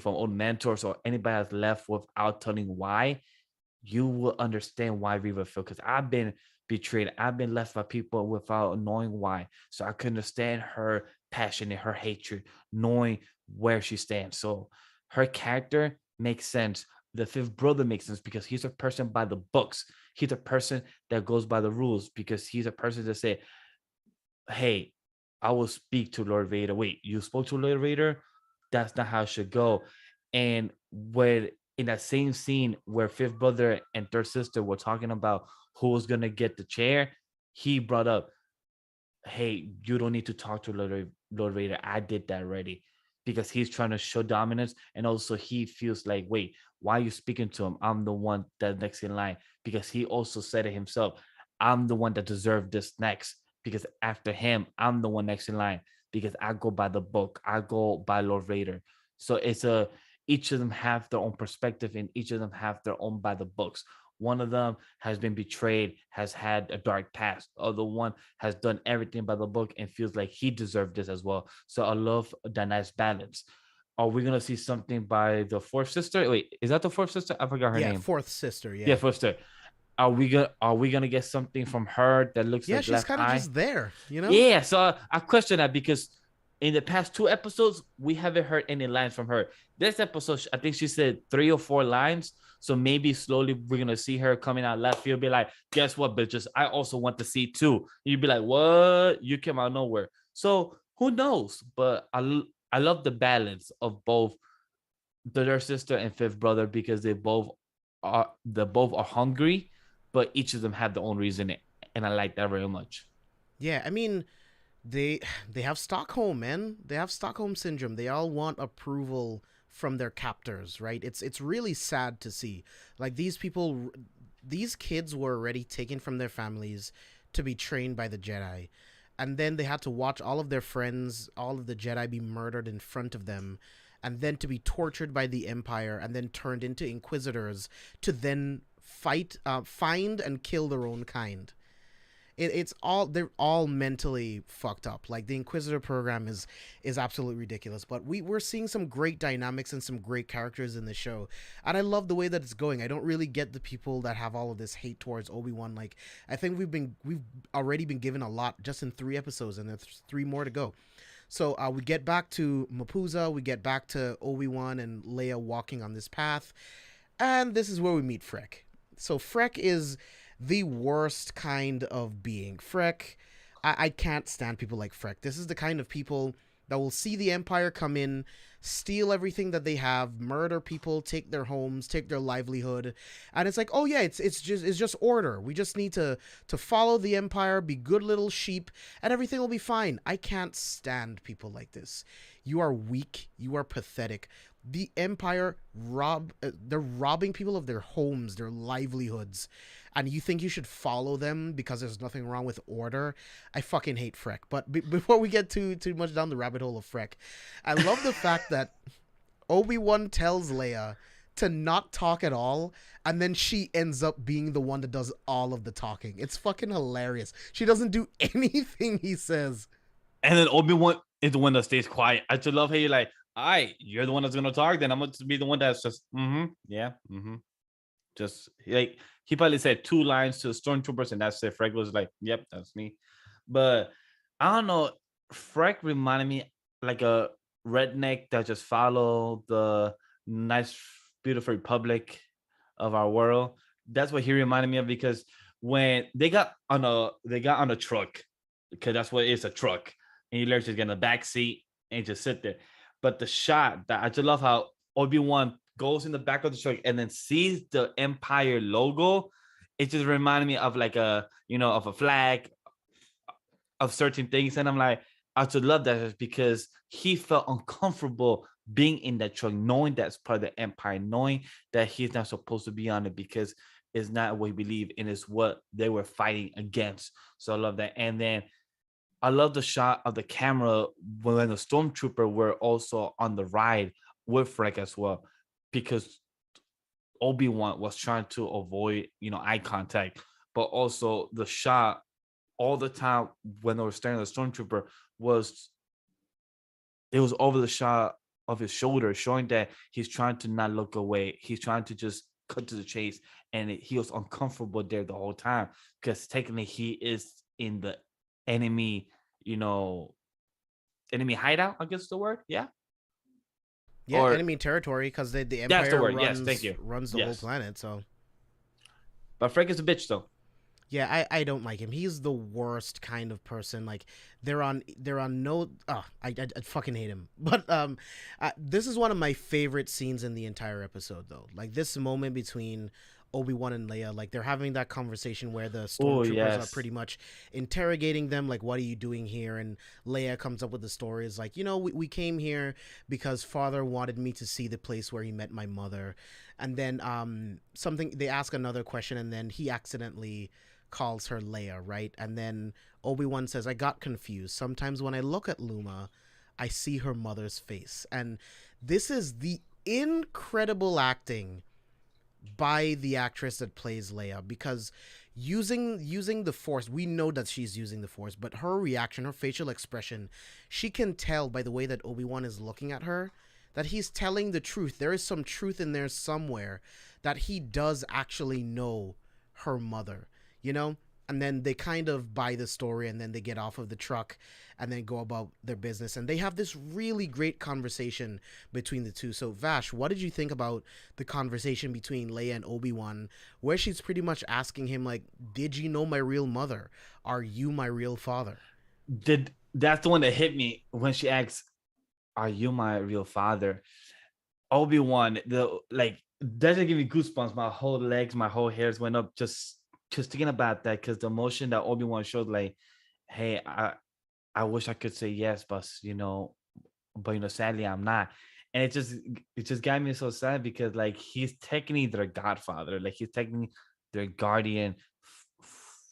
S2: old mentors, or anybody that's left without telling why,
S3: you will understand why Riva feel. Because I've been betrayed. I've been left by people without knowing why. So I can understand her passion and her hatred, knowing where she stands. So her character makes sense. The fifth brother makes sense because he's a person by the books. He's a person that goes by the rules because he's a person that say, hey, I will speak to Lord Vader. Wait, you spoke to Lord Vader? That's not how it should go. And when in that same scene where fifth brother and third sister were talking about who was gonna get the chair, he brought up, hey, you don't need to talk to Lord Vader. I did that already. Because he's trying to show dominance. And also he feels like, wait, why are you speaking to him? I'm the one that next in line. Because he also said it himself. I'm the one that deserved this next. Because after him, I'm the one next in line. Because I go by the book. I go by Lord Vader. So it's a each of them have their own perspective and each of them have their own by the books. One of them has been betrayed, has had a dark past. The other one has done everything by the book and feels like he deserved this as well. So I love that nice balance. Are we gonna see something by the fourth sister? Wait, is that the fourth sister? I forgot her
S1: Yeah,
S3: name.
S1: fourth sister.
S3: Yeah,
S1: Yeah,
S3: fourth sister. Are we gonna get something from her that looks
S1: yeah,
S3: like
S1: she's
S3: Left
S1: kind of
S3: Eye?
S1: just there, you know.
S3: Yeah, so I question that because in the past two episodes, we haven't heard any lines from her. This episode, I think she said 3 or 4 lines. So maybe slowly we're gonna see her coming out left field, be like, guess what, bitches? I also want to see too. You'd be like, what? You came out of nowhere. So who knows? But I love the balance of both the third sister and fifth brother because they both are hungry, but each of them have their own reason, and I like that very much.
S1: Yeah, I mean, they they have Stockholm, man. They have Stockholm syndrome. They all want approval from their captors, right? It's really sad to see. Like these people, these kids were already taken from their families to be trained by the Jedi. And then they had to watch all of their friends, all of the Jedi be murdered in front of them, and then to be tortured by the Empire and then turned into inquisitors to then find and kill their own kind. It's all, they're all mentally fucked up. Like the Inquisitor program is absolutely ridiculous. But we're seeing some great dynamics and some great characters in the show, and I love the way that it's going. I don't really get the people that have all of this hate towards Obi-Wan. Like I think we've already been given a lot just in 3 episodes, and there's 3 more to go. So we get back to Mapuza, we get back to Obi-Wan and Leia walking on this path, and this is where we meet Freck. So Freck is the worst kind of being. Freck, I can't stand people like Freck. This is the kind of people that will see the Empire come in, steal everything that they have, murder people, take their homes, take their livelihood, and it's like, oh yeah, it's just order. We just need to follow the Empire, be good little sheep, and everything will be fine. I can't stand people like this. You are weak. You are pathetic. The Empire they're robbing people of their homes, their livelihoods, and you think you should follow them because there's nothing wrong with order. I fucking hate Freck. But before we get too much down the rabbit hole of Freck, I love the fact that Obi-Wan tells Leia to not talk at all, and then she ends up being the one that does all of the talking. It's fucking hilarious. She doesn't do anything he says.
S2: And then Obi-Wan is the one that stays quiet. I just love how you're like, all right, you're the one that's gonna talk, then I'm gonna be the one that's just yeah, just like he probably said 2 lines to the stormtroopers and that's it. Freck was like, yep, that's me. But I don't know, Freck reminded me like a redneck that just follow the nice beautiful republic of our world. That's what he reminded me of because when they got on a truck, because that's what it is, a truck, and you literally just get in the back seat and just sit there. But the shot that I just love how Obi-Wan goes in the back of the truck and then sees the Empire logo. It just reminded me of like of a flag of certain things. And I'm like, I just love that because he felt uncomfortable being in that truck, knowing that's part of the Empire, knowing that he's not supposed to be on it because it's not what he believed and it's what they were fighting against. So I love that. And then I love the shot of the camera when the stormtrooper were also on the ride with Freck as well, because Obi-Wan was trying to avoid, eye contact, but also the shot all the time when they were staring at the stormtrooper was it was over the shot of his shoulder, showing that he's trying to not look away. He's trying to just
S3: cut to the chase, and he was uncomfortable there the whole time because technically he is in the enemy, enemy hideout, I guess the word. Yeah.
S1: Yeah,
S3: Or
S1: enemy territory, because the
S3: that's the
S1: Empire
S3: word. Yes, thank you.
S1: runs the whole
S3: Yes.
S1: planet. So
S3: But Freck is a bitch though.
S1: yeah, I don't like him. He's the worst kind of person. Like they're on no. I fucking hate him. But this is one of my favorite scenes in the entire episode, though. Like this moment between Obi-Wan and Leia, like they're having that conversation where the
S3: Oh
S1: stormtroopers are
S3: yes.
S1: pretty much interrogating them, like, what are you doing here? And Leia comes up with the story, is like, we came here because father wanted me to see the place where he met my mother. And then they ask another question, and then he accidentally calls her Leia, right? And then Obi-Wan says, I got confused. Sometimes when I look at Luma, I see her mother's face. And this is the incredible acting by the actress that plays Leia, because using the Force, we know that she's using the Force, but her reaction, her facial expression, she can tell by the way that Obi-Wan is looking at her that he's telling the truth. There is some truth in there somewhere, that he does actually know her mother, And then they kind of buy the story, and then they get off of the truck and then go about their business. And they have this really great conversation between the two. So, Vash, what did you think about the conversation between Leia and Obi-Wan, where she's pretty much asking him, like, did you know my real mother? Are you my real father?
S3: That's the one that hit me when she asks, are you my real father? Obi-Wan, doesn't give me goosebumps. My whole legs, my whole hairs went up just thinking about that, because the emotion that Obi-Wan showed, like, hey, I wish I could say yes, but sadly I'm not. And it just got me so sad, because like he's technically their godfather, like he's technically their guardian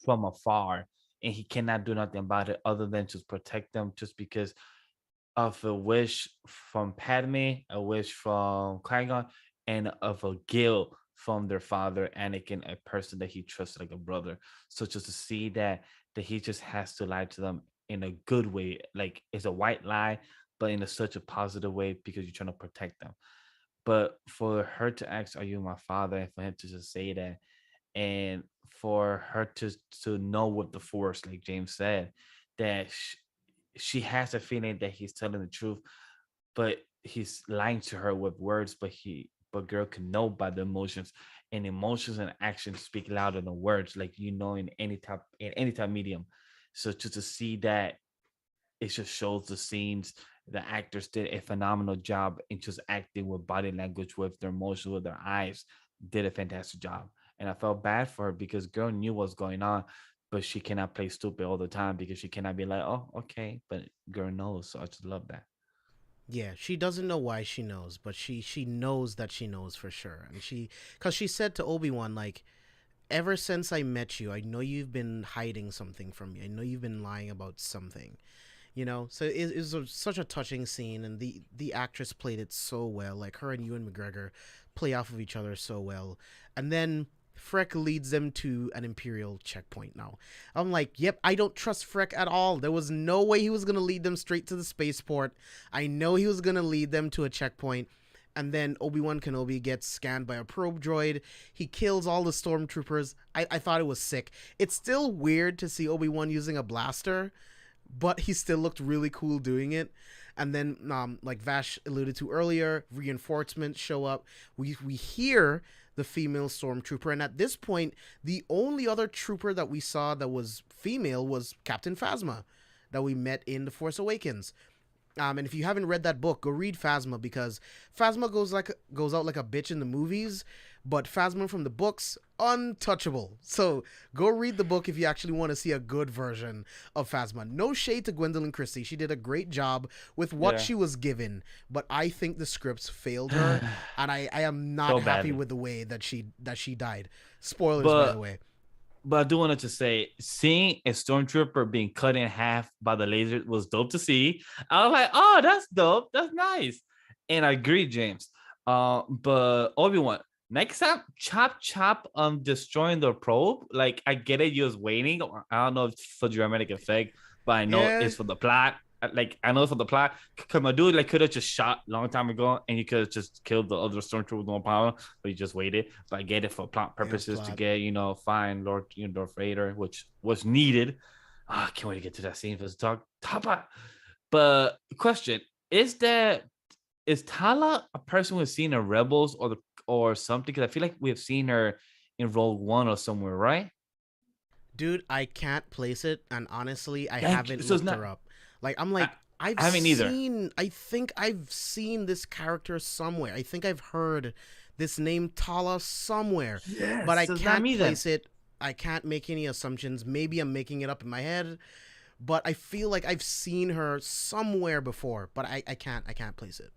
S3: from afar, and he cannot do nothing about it other than just protect them, just because of a wish from Padme, a wish from Qui-Gon, and of a guilt from their father, Anakin, a person that he trusts like a brother. So just to see that he just has to lie to them in a good way, like it's a white lie, but in such a positive way, because you're trying to protect them. But for her to ask, "Are you my father?" and for him to just say that, and for her to know with the Force, like James said, that she has a feeling that he's telling the truth, but he's lying to her with words, but girl can know by the emotions, and emotions and actions speak louder than words, like in any type medium. So just to see that, it just shows the scenes, the actors did a phenomenal job in just acting with body language, with their emotions, with their eyes, did a fantastic job. And I felt bad for her, because girl knew what's going on, but she cannot play stupid all the time, because she cannot be like, oh, okay, but girl knows. So I just love that.
S1: Yeah, she doesn't know why she knows, but she knows that she knows for sure. And because she said to Obi-Wan, like, ever since I met you, I know you've been hiding something from me. I know you've been lying about something. So it is such a touching scene, and the actress played it so well. Like, her and Ewan McGregor play off of each other so well. And then Freck leads them to an Imperial checkpoint now. I'm like, yep, I don't trust Freck at all. There was no way he was going to lead them straight to the spaceport. I know he was going to lead them to a checkpoint. And then Obi-Wan Kenobi gets scanned by a probe droid. He kills all the stormtroopers. I thought it was sick. It's still weird to see Obi-Wan using a blaster, but he still looked really cool doing it. And then, like Vash alluded to earlier, reinforcements show up. We hear the female stormtrooper, and at this point, the only other trooper that we saw that was female was Captain Phasma, that we met in The Force Awakens. And if you haven't read that book, go read Phasma, because Phasma goes out like a bitch in the movies, but Phasma from the books, untouchable. So go read the book if you actually want to see a good version of Phasma. No shade to Gwendolyn Christie. She did a great job with what she was given, but I think the scripts failed her, and I am not
S3: So
S1: happy
S3: badly.
S1: with the way that she died. Spoilers, by the way.
S3: But I do want to say, seeing a stormtrooper being cut in half by the laser was dope to see. I was like, oh, that's dope. That's nice. And I agree, James. But Obi-Wan, next time, chop, destroying the probe. Like, I get it, you was waiting. I don't know if it's for dramatic effect, but I know
S1: Yeah.
S3: it's for the plot. like I know for the plot, come on, dude, like could have just shot a long time ago, and you could have just killed the other stormtrooper with no power, but you just waited. But I get it for plot purposes to get find Lord Darth Vader, which was needed. I can't wait to get to that scene for us to talk top out. But question is Tala a person we've seen in Rebels or something? Because I feel like we've seen her in Rogue One or somewhere, right?
S1: Dude, I can't place it, and honestly, I
S3: Thank
S1: haven't
S3: so
S1: looked her up. Like, I'm like,
S3: I haven't either.
S1: I think I've seen this character somewhere. I think I've heard this name Tala somewhere,
S3: Yes,
S1: but I
S3: so it's
S1: can't
S3: not me
S1: place it. I can't make any assumptions. Maybe I'm making it up in my head, but I feel like I've seen her somewhere before, but I can't place it.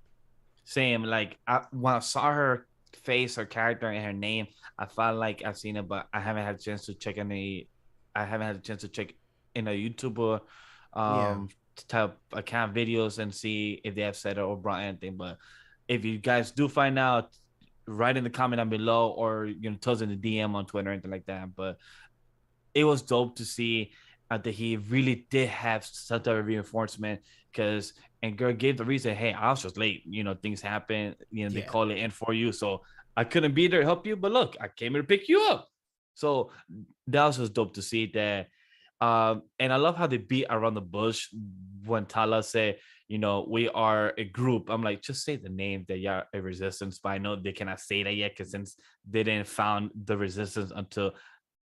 S3: Same. Like when I saw her face, her character, and her name, I felt like I've seen it, but I haven't had a chance to check any. I haven't had a chance to check in a YouTuber
S1: Yeah.
S3: type account videos and see if they have said it or brought anything. But if you guys do find out, write in the comment down below, or tell us in the DM on Twitter or anything like that. But it was dope to see that he really did have such a reinforcement, because and girl gave the reason, hey, I was just late, things happen, they call it in for you, so I couldn't be there to help you, but look, I came here to pick you up. So that was just dope to see that. And I love how they beat around the bush when Tala said, we are a group. I'm like, just say the name that you're a resistance, but I know they cannot say that yet, because since they didn't found the resistance until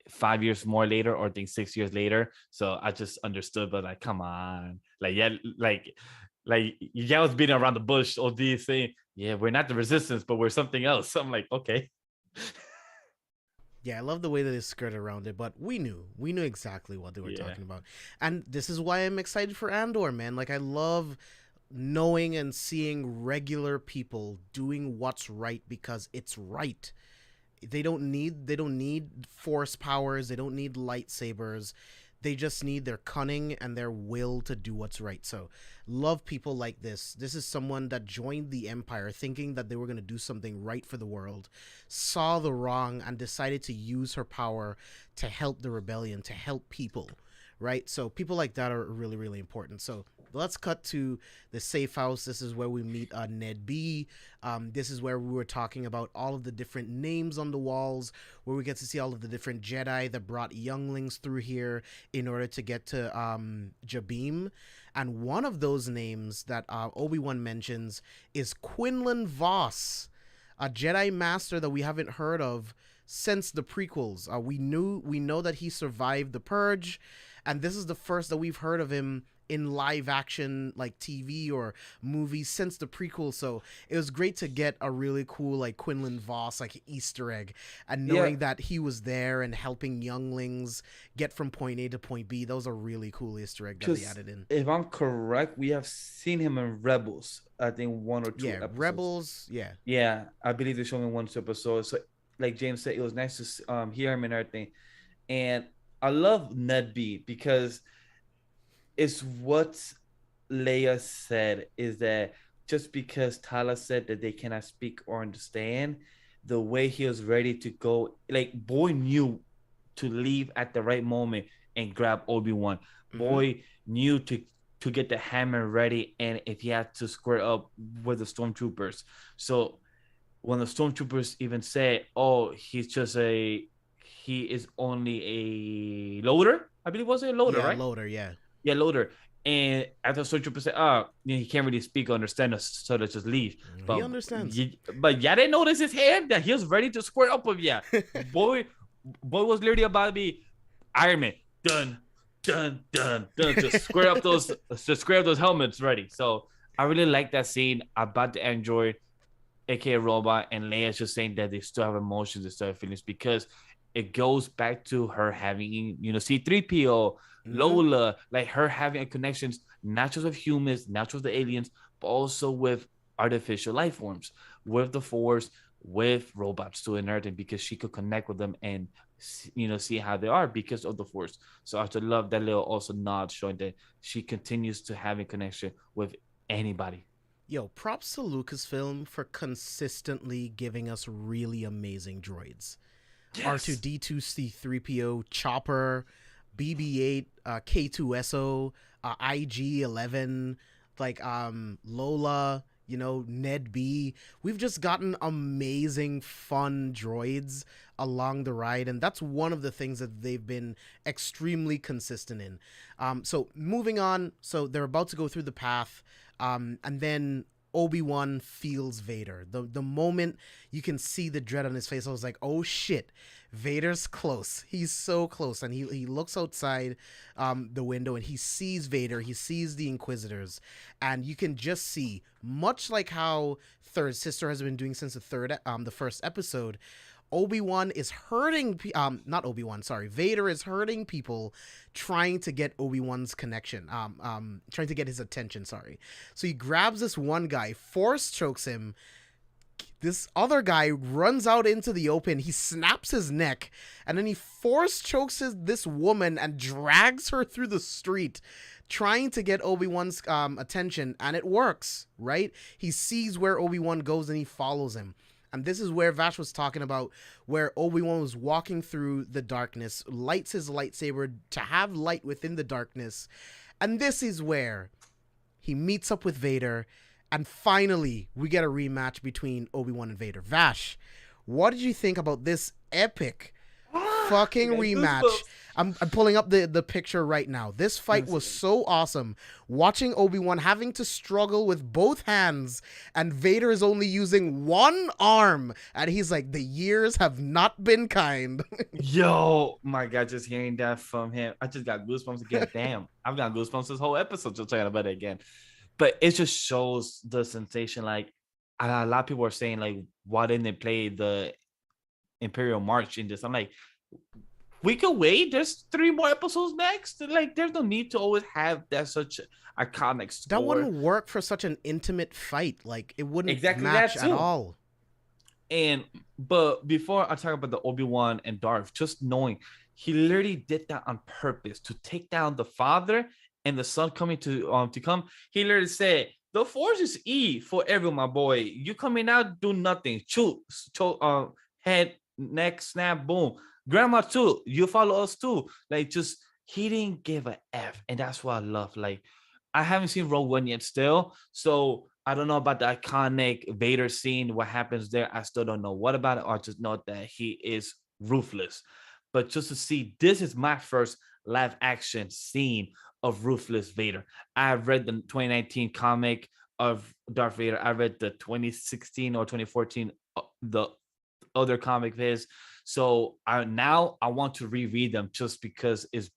S3: 5 years more later, or I think 6 years later. So I just understood, but like, come on, like, yeah, like you was beating around the bush, or these saying, yeah, we're not the resistance, but we're something else. So I'm like, okay.
S1: Yeah, I love the way that they skirted around it, but we knew exactly what they were talking about. And this is why I'm excited for Andor, man. Like, I love knowing and seeing regular people doing what's right because it's right. They don't need force powers, they don't need lightsabers. They just need their cunning and their will to do what's right. So, love people like this. This is someone that joined the Empire thinking that they were going to do something right for the world, saw the wrong, and decided to use her power to help the rebellion, to help people, right? So, people like that are really, really important. So, let's cut to the safe house. This is where we meet Ned B. This is where we were talking about all of the different names on the walls, where we get to see all of the different Jedi that brought younglings through here in order to get to Jabeam. And one of those names that Obi-Wan mentions is Quinlan Vos, a Jedi Master that we haven't heard of since the prequels. We know that he survived the Purge, and this is the first that we've heard of him in live action, like TV or movies, since the prequel. So it was great to get a really cool like Quinlan Vos like Easter egg, and knowing that he was there and helping younglings get from point A to point B. That was a really cool Easter egg that they added in.
S3: If I'm correct, we have seen him in Rebels, I think 1 or 2 episodes.
S1: Rebels,
S3: I believe they showed him 1 or 2 episodes. So like James said, it was nice to hear him and everything. And I love Ned B because it's what Leia said, is that just because Tala said that they cannot speak or understand, the way he was ready to go, like boy knew to leave at the right moment and grab Obi-Wan. Boy knew to get the hammer ready, and if he had to square up with the stormtroopers. So when the stormtroopers even say, oh, he is only a loader, I believe it was a loader, right?
S1: Loader, yeah.
S3: Yeah, loader. And after stormtrooper said, "Oh, he can't really speak or understand us, so let's just leave." But
S1: he understands.
S3: But yeah, didn't notice his hand that he was ready to square up with boy was literally about to be Iron Man. Done, to square up those helmets ready. So I really like that scene about the android, aka robot, and Leia's just saying that they still have emotions, they still have feelings, because it goes back to her having, C3PO, Lola, like her having a connections, not just with humans, not just with the aliens, but also with artificial life forms, with the Force, with robots too, and everything, because she could connect with them and, see how they are because of the Force. So I just love that little also nod showing that she continues to have a connection with anybody.
S1: Yo, props to Lucasfilm for consistently giving us really amazing droids. Yes. R2-D2, C3PO, Chopper, BB-8, K2SO, IG-11, like Lola, Ned B. We've just gotten amazing, fun droids along the ride, and that's one of the things that they've been extremely consistent in. So moving on, so they're about to go through the path, and then Obi-Wan feels Vader. The moment you can see the dread on his face, I was like, oh shit, Vader's close. He's so close. And he looks outside the window and he sees Vader. He sees the Inquisitors. And you can just see, much like how Third Sister has been doing since the first episode, Obi-Wan is hurting, Vader is hurting people trying to get Obi-Wan's connection, trying to get his attention, sorry. So he grabs this one guy, force chokes him. This other guy runs out into the open, he snaps his neck, and then he force chokes this woman and drags her through the street, trying to get Obi-Wan's attention, and it works, right? He sees where Obi-Wan goes and he follows him. And this is where Vash was talking about, where Obi-Wan was walking through the darkness, lights his lightsaber to have light within the darkness. And this is where he meets up with Vader. And finally, we get a rematch between Obi-Wan and Vader. Vash, what did you think about this epic fucking rematch? I'm pulling up the picture right now. This fight was so awesome. Watching Obi-Wan having to struggle with both hands, and Vader is only using one arm, and he's like, the years have not been kind.
S3: Yo, my God, just hearing that from him, I just got goosebumps again. Damn, I've got goosebumps this whole episode just talking about it again. But it just shows the sensation. Like, a lot of people are saying, like, why didn't they play the Imperial March in this? I'm like, we could wait. There's 3 more episodes next. Like, there's no need to always have that such iconic score.
S1: That wouldn't work for such an intimate fight. Like, it wouldn't
S3: exactly
S1: match at all.
S3: But before I talk about the Obi-Wan and Darth, just knowing he literally did that on purpose to take down the father and the son coming to come. He literally said, the Force is E for everyone, my boy. You coming out, do nothing. Shoot, head, neck, snap, boom. Grandma too, you follow us too. Like, just he didn't give a F, and that's what I love. Like, I haven't seen Rogue One yet still, so I don't know about the iconic Vader scene, what happens there. I still don't know what about it. I just know that he is ruthless. But just to see, this is my first live action scene of ruthless Vader. I've read the 2019 comic of Darth Vader. I read the 2016 or 2014 the other comic of his. So I want to reread them just because of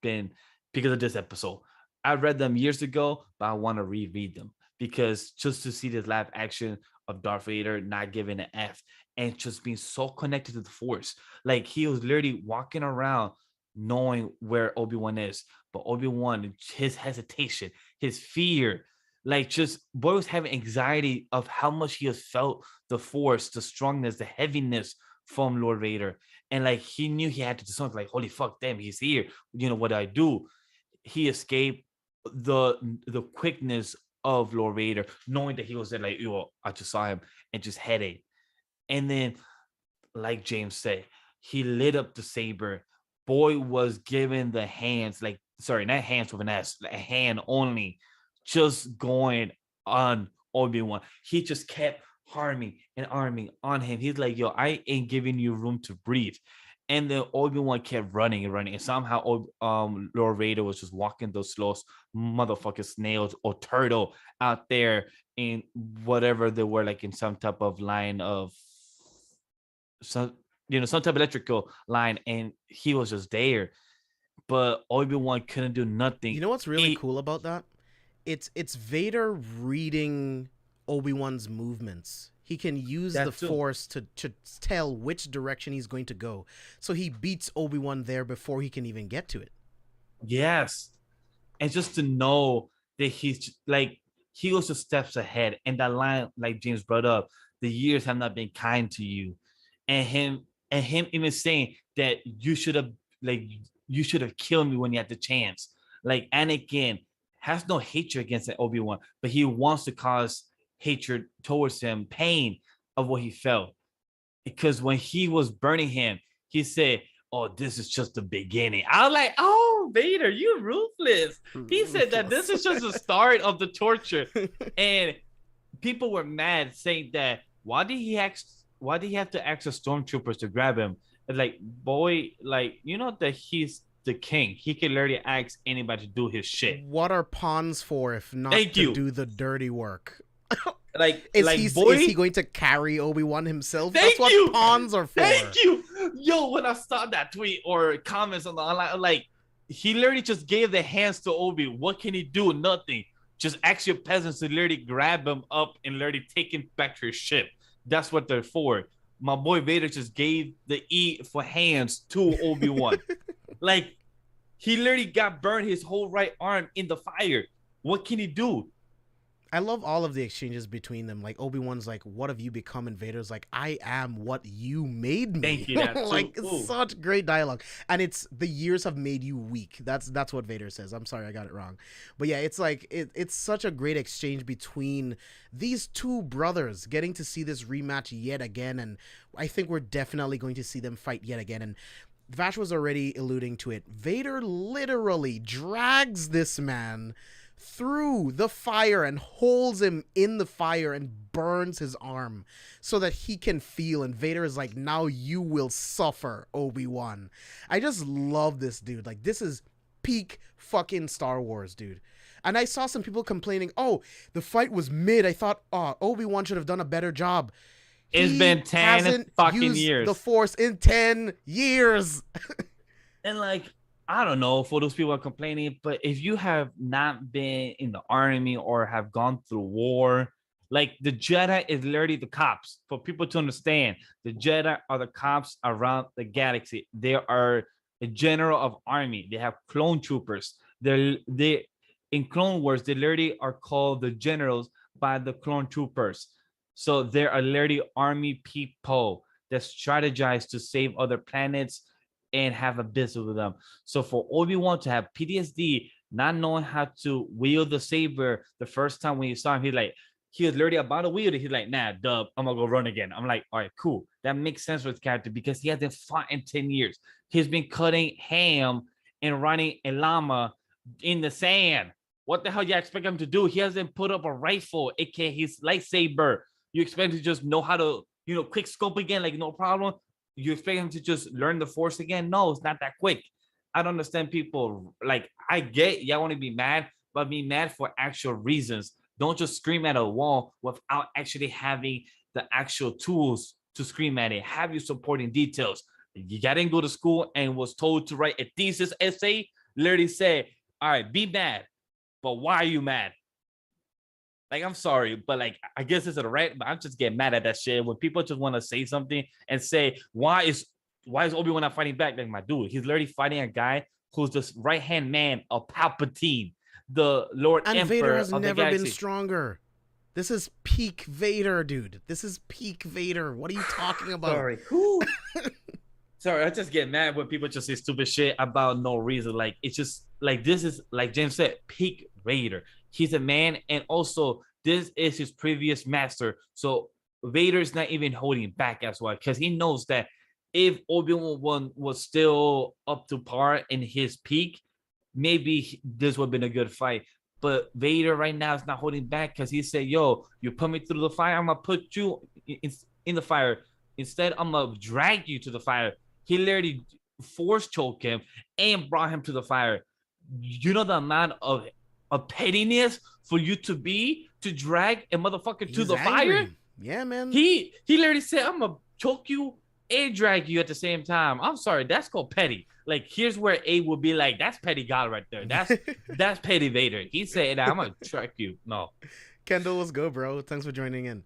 S3: this episode. I read them years ago, but I want to reread them because just to see this live action of Darth Vader not giving an F and just being so connected to the Force. Like, he was literally walking around knowing where Obi-Wan is, but Obi-Wan, his hesitation, his fear, like, just boy was having anxiety of how much he has felt the Force, the strongness, the heaviness from Lord Vader. And like, he knew he had to do something. Like, holy fuck, damn, he's here. What do I do? He escaped the quickness of Lord Vader, knowing that he was there. Like, I just saw him, and just headache. And then, like James said, he lit up the saber. Boy was given the hands, like, sorry, not hands with an S, a hand only, just going on Obi-Wan. He just kept arming on him. He's like, I ain't giving you room to breathe. And then Obi-Wan kept running and running. And somehow Lord Vader was just walking those slow motherfucking snails or turtle out there in whatever they were, like in some type of line of some type of electrical line. And he was just there. But Obi-Wan couldn't do nothing.
S1: You know what's really cool about that? It's Vader reading Obi-Wan's movements. He can use the Force to tell which direction he's going to go. So he beats Obi-Wan there before he can even get to it.
S3: Yes. And just to know that he's like, he was just steps ahead. And that line, like James brought up, the years have not been kind to you. And him even saying that you should have killed me when you had the chance. Like, Anakin has no hatred against Obi-Wan, but he wants to cause hatred towards him, pain of what he felt. Because when he was burning him, he said,
S2: oh, this is just the beginning. I was like, oh, Vader, you ruthless. He said that this is just the start of the torture. And people were mad saying that why did he have to ask the stormtroopers to grab him? It's like, boy, like, you know that he's the king. He can literally ask anybody to do his shit.
S1: What are pawns for if not
S2: Thank
S1: to
S2: you.
S1: do the dirty work?
S2: Is
S1: he going to carry Obi-Wan himself?
S2: Thank
S1: That's what
S2: you.
S1: pawns are for.
S2: Thank you. Yo, when I saw that tweet or comments on the online, like, he literally just gave the hands to Obi. What can he do? Nothing. Just ask your peasants to literally grab him up and literally take him back to his ship. That's what they're for. My boy Vader just gave the E for hands to Obi-Wan. Like, he literally got burned his whole right arm in the fire. What can he do?
S1: I love all of the exchanges between them. Like, Obi-Wan's like, what have you become? And Vader's like, I am what you made me.
S2: Thank you. That too.
S1: Like,
S2: Ooh.
S1: such great dialogue. And it's the years have made you weak. That's what Vader says. I'm sorry, I got it wrong. But yeah, it's like, it's such a great exchange between these two brothers, getting to see this rematch yet again. And I think we're definitely going to see them fight yet again. And Vash was already alluding to it. Vader literally drags this man through the fire and holds him in the fire and burns his arm so that he can feel. And Vader is like, now you will suffer, Obi-Wan. I just love this dude. Like, this is peak fucking Star Wars, dude. And I saw some people complaining, oh, the fight was mid. I thought, oh, Obi-Wan should have done a better job.
S2: It's been 10 fucking years.
S1: The Force in 10 years.
S2: And like, I don't know for those people are complaining, but if you have not been in the army or have gone through war, like, the Jedi is literally the cops. For people to understand, the Jedi are the cops around the galaxy. They are a general of army. They have clone troopers. They in Clone Wars, they literally are called the generals by the clone troopers. So there are literally army people that strategize to save other planets and have a business with them. So for Obi-Wan to have PTSD, not knowing how to wield the saber the first time when you saw him, he was literally about to wield it. He's like, nah, dub, I'm gonna go run again. I'm like, all right, cool. That makes sense for his character because he hasn't fought in 10 years. He's been cutting ham and running a llama in the sand. What the hell you expect him to do? He hasn't put up a rifle, aka his lightsaber. You expect him to just know how to, quick scope again, like, no problem. You expect him to just learn the Force again? No, it's not that quick. I don't understand people. Like, I get y'all want to be mad, but be mad for actual reasons. Don't just scream at a wall without actually having the actual tools to scream at it. Have your supporting details. You didn't go to school and was told to write a thesis essay. Literally say, all right, be mad, but why are you mad? Like, I'm sorry, but like, I guess it's a right, but I'm just getting mad at that shit when people just want to say something and say, why is Obi-Wan not fighting back? Like, my dude, he's literally fighting a guy who's the right-hand man of Palpatine, the Lord
S1: and
S2: Emperor
S1: Vader has
S2: of the
S1: never
S2: galaxy.
S1: been stronger. This is peak Vader, dude. This is peak Vader. What are you talking about?
S2: Sorry. Who? Sorry, I just get mad when people just say stupid shit about no reason. Like, it's just like, this is, like James said, peak Vader. He's a man, and also this is his previous master. So Vader's not even holding back as well, because he knows that if Obi-Wan was still up to par in his peak, maybe this would have been a good fight. But Vader right now is not holding back because he said, yo, you put me through the fire, I'm going to put you in the fire. Instead, I'm going to drag you to the fire. He literally force choked him and brought him to the fire. You know the amount of pettiness for you to drag a motherfucker to the fire?
S1: Yeah, man.
S2: He literally said, I'm going to choke you and drag you at the same time. I'm sorry, that's called petty. Like, here's where A would be like, that's petty God right there. That's petty Vader. He said, I'm gonna track you. No.
S1: Kendall, let's go, bro. Thanks for joining in.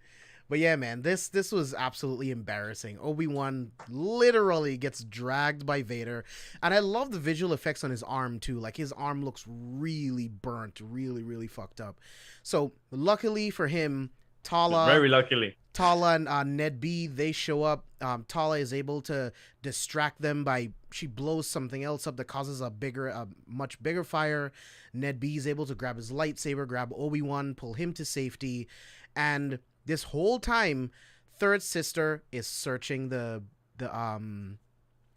S1: But yeah, man, this was absolutely embarrassing. Obi-Wan literally gets dragged by Vader. And I love the visual effects on his arm too. Like, his arm looks really burnt, really, really fucked up. So luckily for him, Tala,
S2: very luckily,
S1: Tala and Ned B, they show up. Tala is able to distract them she blows something else up that causes a much bigger fire. Ned B is able to grab his lightsaber, grab Obi-Wan, pull him to safety. And this whole time, Third Sister is searching the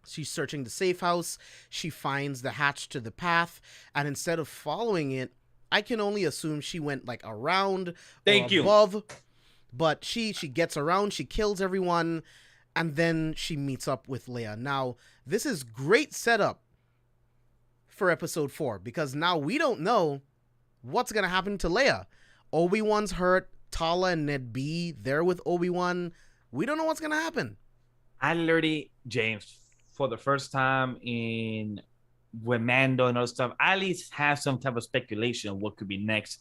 S1: She's searching the safe house. She finds the hatch to the path, and instead of following it, I can only assume she went like around or
S2: Thank you.
S1: above. But she gets around, she kills everyone, and then she meets up with Leia. Now, this is great setup for episode 4 because now we don't know what's gonna happen to Leia. Obi-Wan's hurt. Tala and Ned B, they're with Obi-Wan. We don't know what's gonna happen.
S3: I literally, James, for the first time in with Mando and other stuff, I at least have some type of speculation of what could be next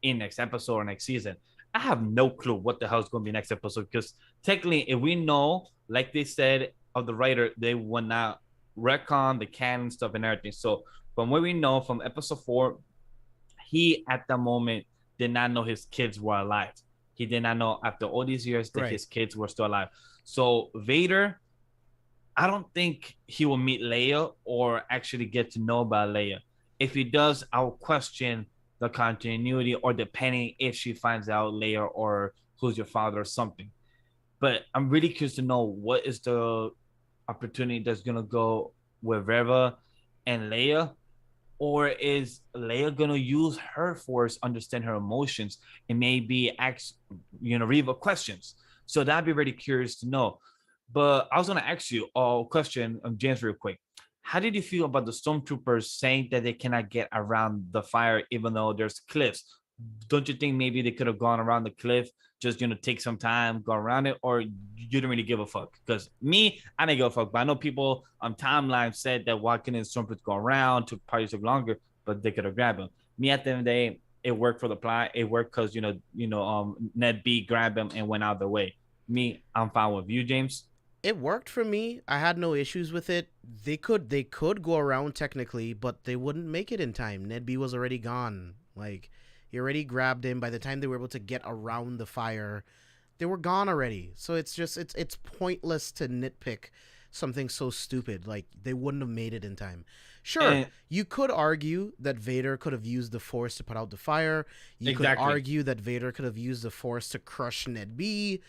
S3: in next episode or next season. I have no clue what the hell is going to be next episode because technically, if we know, like they said of the writer, they will not retcon the canon stuff and everything. So from what we know from episode 4, he at the moment did not know his kids were alive. He did not know after all these years that his kids were still alive. So Vader, I don't think he will meet Leia or actually get to know about Leia. If he does, I'll question the continuity or depending if she finds out Leia or who's your father or something. But I'm really curious to know what is the opportunity that's going to go with Reva and Leia, or is Leia going to use her force, understand her emotions, and maybe ask, Reva questions? So that'd be really curious to know. But I was going to ask you a question, James, real quick. How did you feel about the stormtroopers saying that they cannot get around the fire even though there's cliffs? Don't you think maybe they could have gone around the cliff, just take some time, go around it, or you didn't really give a fuck? Because me, I didn't give a fuck. But I know people on timeline said that why couldn't stormtroopers go around? Took longer, but they could have grabbed him. Me, at the end of the day, it worked for the plot. It worked because Ned B grabbed him and went out of the way. Me, I'm fine with you, James.
S1: It worked for me. I had no issues with it. They could go around technically, but they wouldn't make it in time. Ned B was already gone. Like, he already grabbed him. By the time they were able to get around the fire, they were gone already. So it's pointless to nitpick something so stupid. Like, they wouldn't have made it in time. Sure, you could argue that Vader could have used the Force to put out the fire. You could argue that Vader could have used the Force to crush Ned B.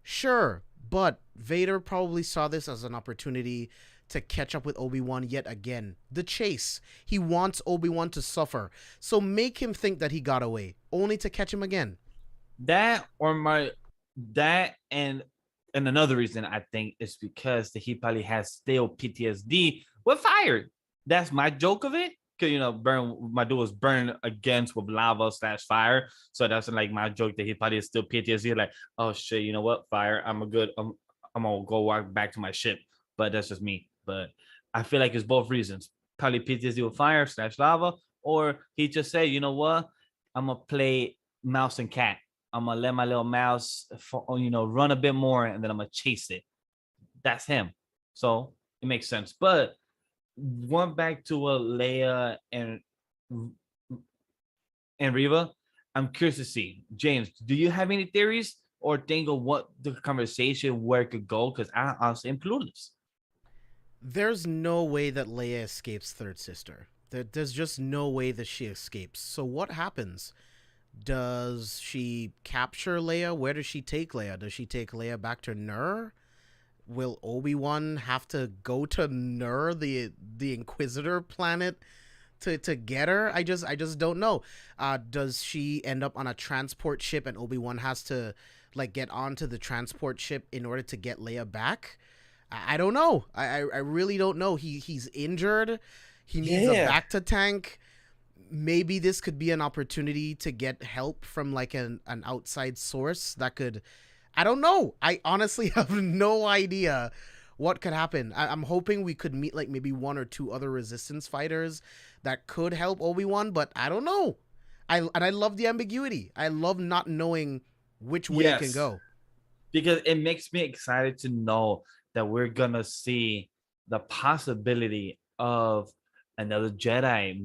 S1: Sure, but Vader probably saw this as an opportunity to catch up with Obi-Wan yet again. The chase. He wants Obi-Wan to suffer. So make him think that he got away, only to catch him again.
S3: That and another reason I think is because he probably has still PTSD with fire. That's my joke of it. Because my dude was burned against with lava/fire. So that's like my joke that he probably is still PTSD. Like, oh shit, you know what? Fire. I'm gonna go walk back to my ship. But that's just me. But I feel like it's both reasons. Probably PTSD with fire/lava, or he just say, you know what? I'm gonna play mouse and cat. I'm gonna let my little mouse, run a bit more, and then I'm gonna chase it. That's him. So it makes sense. But going back to Leia and Reva, I'm curious to see. James, do you have any theories or think of what the conversation where it could go? Because I honestly am clueless.
S1: There's no way that Leia escapes third sister. There's just no way that she escapes. So what happens? Does she capture Leia? Where does she take Leia? Does she take Leia back to Nur? Will Obi-Wan have to go to Nur, the Inquisitor planet, to get her? I just don't know. Does she end up on a transport ship and Obi-Wan has to get onto the transport ship in order to get Leia back? I don't know. I really don't know. He's injured. He needs a Bacta tank. Maybe this could be an opportunity to get help from an outside source that could... I don't know. I honestly have no idea what could happen. I'm hoping we could meet maybe 1 or 2 other resistance fighters that could help Obi-Wan, but I don't know. I love the ambiguity. I love not knowing which way it can go.
S3: Because it makes me excited to know that we're going to see the possibility of another Jedi.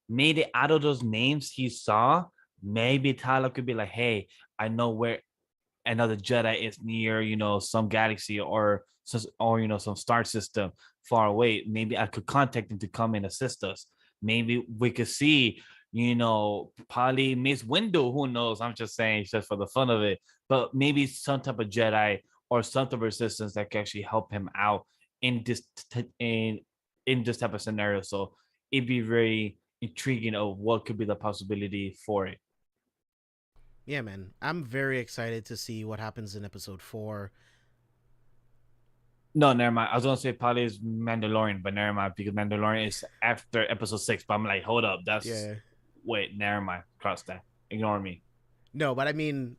S3: Maybe out of those names he saw, maybe Tyler could be like, hey, I know where another Jedi is near, some galaxy or some star system far away. Maybe I could contact him to come and assist us. Maybe we could see, probably Mace Windu. Who knows? I'm just saying, just for the fun of it. But maybe some type of Jedi or some type of resistance that can actually help him out in this in this type of scenario. So it'd be very intriguing of what could be the possibility for it.
S1: Yeah, man. I'm very excited to see what happens in episode 4.
S3: No, never mind. I was gonna say probably is Mandalorian, but never mind because Mandalorian is after episode 6. But I'm like, hold up, that's
S1: Yeah.
S3: wait, never mind. Cross that. Ignore me.
S1: No, but I mean,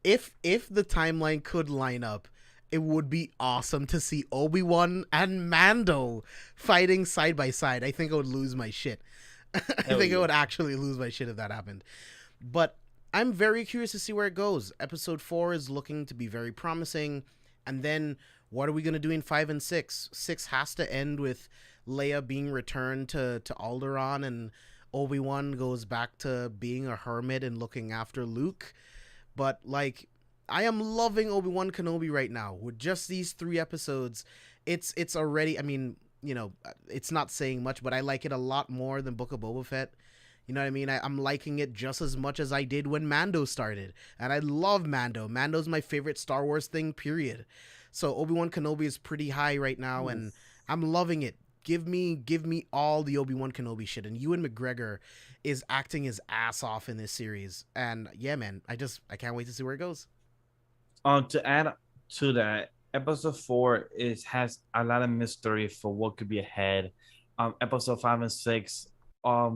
S1: if the timeline could line up, it would be awesome to see Obi-Wan and Mando fighting side by side. I think I would lose my shit. I think I would actually lose my shit if that happened. But I'm very curious to see where it goes. Episode 4 is looking to be very promising. And then what are we going to do in 5 and 6? 6 has to end with Leia being returned to Alderaan, and Obi-Wan goes back to being a hermit and looking after Luke. But, like, I am loving Obi-Wan Kenobi right now. With just these 3 episodes, it's already, I mean, you know, it's not saying much, but I like it a lot more than Book of Boba Fett. You know what I mean? I'm liking it just as much as I did when Mando started. And I love Mando. Mando's my favorite Star Wars thing, period. So Obi-Wan Kenobi is pretty high right now, and I'm loving it. Give me all the Obi-Wan Kenobi shit. And Ewan McGregor is acting his ass off in this series. And yeah, man, I can't wait to see where it goes.
S3: To add to that, episode 4 has a lot of mystery for what could be ahead. Episode 5 and 6,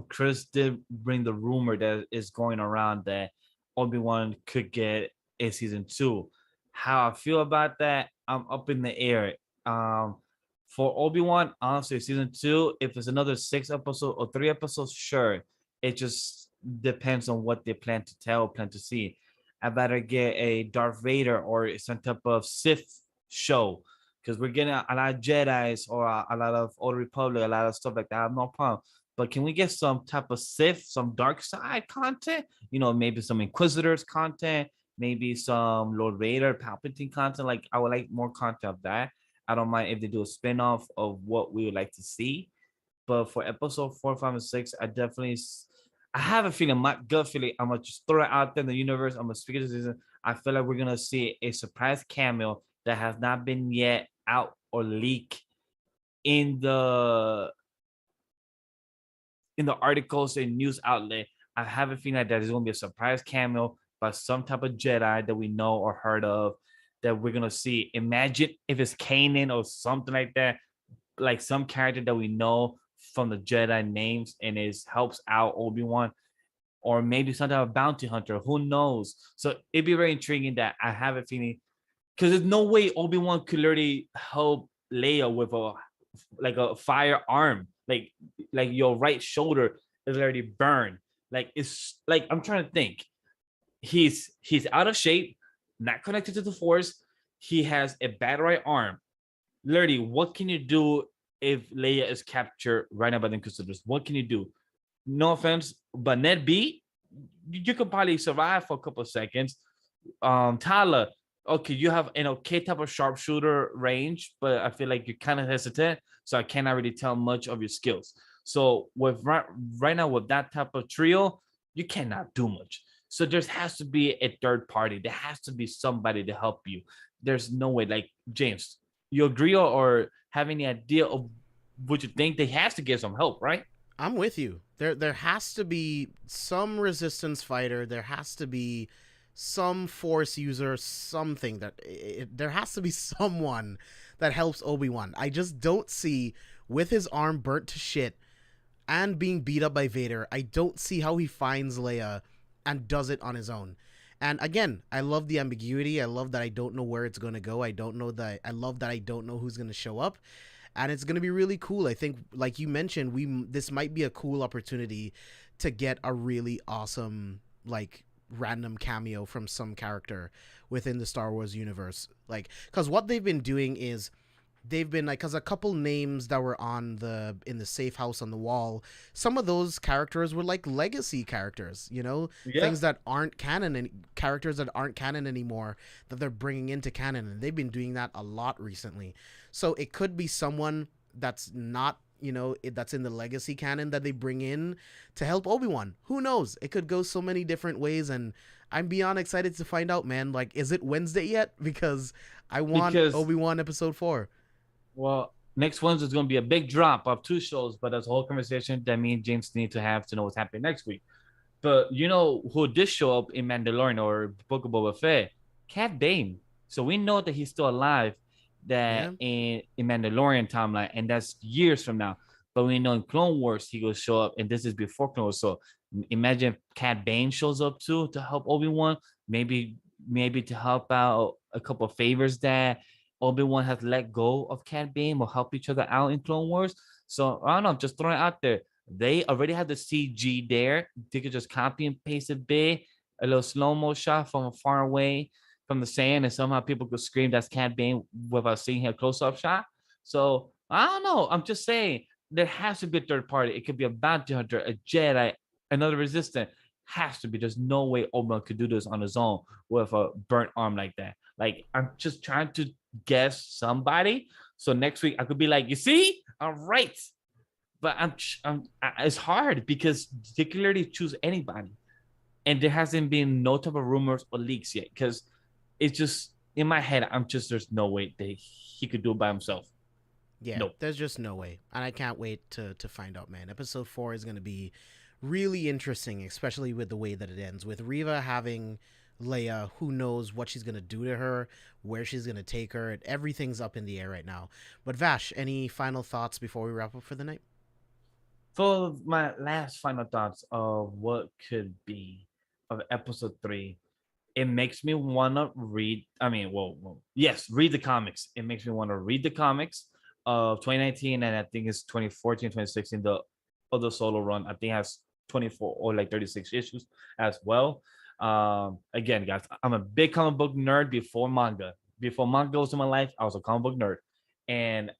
S3: Chris did bring the rumor that is going around that Obi-Wan could get a season 2. How I feel about that, I'm up in the air. For Obi-Wan, honestly, season 2, if it's another 6 episodes or 3 episodes, sure. It just depends on what they plan to see. I'd better get a Darth Vader or some type of Sith show, because we're getting a lot of Jedis or a lot of Old Republic, a lot of stuff like that. I have no problem. But can we get some type of Sith, some dark side content? You know, maybe some Inquisitors content, maybe some Lord Vader, Palpatine content. Like, I would like more content of that. I don't mind if they do a spin-off of what we would like to see. But for episode 4, 5, and 6, I have a feeling, my gut feeling, I'm gonna just throw it out there in the universe. I'm gonna speak of this season. I feel like we're gonna see a surprise cameo that has not been yet out or leaked in the articles and news outlet. I have a feeling that there's gonna be a surprise cameo by some type of Jedi that we know or heard of that we're gonna see. Imagine if it's Kanan or something like that, like some character that we know from the Jedi names and helps out Obi-Wan, or maybe some type of bounty hunter. Who knows? So it'd be very intriguing. That I have a feeling, because there's no way Obi-Wan could literally help Leia with a firearm, like your right shoulder is already burned. Like, it's like, I'm trying to think. He's out of shape, not connected to the Force. He has a bad right arm. Literally, what can you do if Leia is captured right now by the Inquisitors? What can you do? No offense, but Ned B, you could probably survive for a couple of seconds. Tala, okay, you have an okay type of sharpshooter range, but I feel like you're kind of hesitant, so I cannot really tell much of your skills. So with right now with that type of trio, you cannot do much. So there has to be a third party. There has to be somebody to help you. There's no way. Like, James, you agree or have any idea of what you think? They have to get some help, right?
S1: I'm with you. There has to be some resistance fighter. There has to be some Force user, something there has to be someone that helps Obi-Wan. I just don't see, with his arm burnt to shit and being beat up by Vader, I don't see how he finds Leia and does it on his own. And again, I love the ambiguity. I love that I don't know where it's going to go. I love that I don't know who's going to show up. And it's going to be really cool. I think, like you mentioned, this might be a cool opportunity to get a really awesome, like, random cameo from some character within the Star Wars universe. Like, because what they've been doing is they've been like, because a couple names that were in the safe house on the wall, some of those characters were like legacy characters, you know, things that aren't canon, and characters that aren't canon anymore that they're bringing into canon, and they've been doing that a lot recently. So it could be someone that's not, you know, that's in the legacy canon that they bring in to help Obi-Wan. Who knows? It could go so many different ways, and I'm beyond excited to find out, man. Like, is it Wednesday yet? Because I want Obi-Wan episode 4.
S3: Well, next one's is going to be a big drop of 2 shows, but that's a whole conversation that me and James need to have to know what's happening next week. But you know who did show up in Mandalorian or Book of Boba Fett? Cat Bane. So we know that he's still alive that
S1: Yeah.
S3: in Mandalorian timeline, and that's years from now. But we know in Clone Wars he will show up, and this is before Clone Wars. So imagine Cat Bane shows up too to help Obi-Wan, maybe to help out a couple of favors that Obi-Wan has let go of Cat Bane will help each other out in Clone Wars. So I don't know, I'm just throwing it out there. They already have the CG there. They could just copy and paste a bit, a little slow-mo shot from far away from the sand, and somehow people could scream that's Cat Bane without seeing a close-up shot. So I don't know. I'm just saying there has to be a third party. It could be a bounty hunter, a Jedi, another resistant. Has to be. There's no way Obi-Wan could do this on his own with a burnt arm like that. Like, I'm just trying to guess somebody. So next week I could be like, you see, all right. But it's hard because they clearly choose anybody, and there hasn't been no type of rumors or leaks yet. Because it's just in my head, there's no way that he could do it by himself.
S1: Yeah,
S3: Nope.
S1: there's just no way. And I can't wait to find out, man. Episode 4 is going to be really interesting, especially with the way that it ends. With Reva having Leia, who knows what she's going to do to her, where she's going to take her. Everything's up in the air right now. But Vash, any final thoughts before we wrap up for the night?
S3: For my last final thoughts of what could be of episode 3, it makes me want to read. I mean, yes, read the comics. It makes me want to read the comics of 2019, and I think it's 2014, 2016, the other solo run. I think it has 24 or like 36 issues as well. Again, guys, I'm a big comic book nerd before manga. Before manga was in my life, I was a comic book nerd, and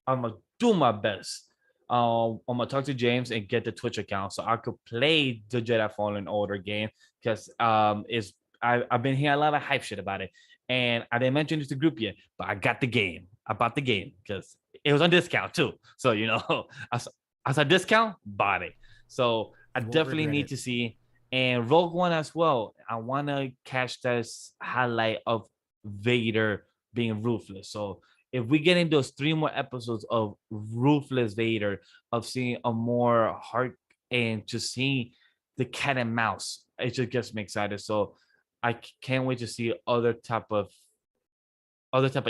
S3: I'm gonna do my best. I'm gonna talk to James and get the Twitch account so I could play the Jedi Fallen Order game because I've been hearing a lot of hype shit about it, and I didn't mention it to the group yet, but I got the game. I bought the game because it was on discount too. So you know, as a discount, bought it. So I
S1: You won't
S3: definitely
S1: regret
S3: need
S1: it.
S3: to see and Rogue One as well. I want to catch this highlight of Vader being ruthless. So if we get in those 3 more episodes of ruthless Vader, of seeing a more heart and just seeing the cat and mouse, it just gets me excited. So I can't wait to see other type of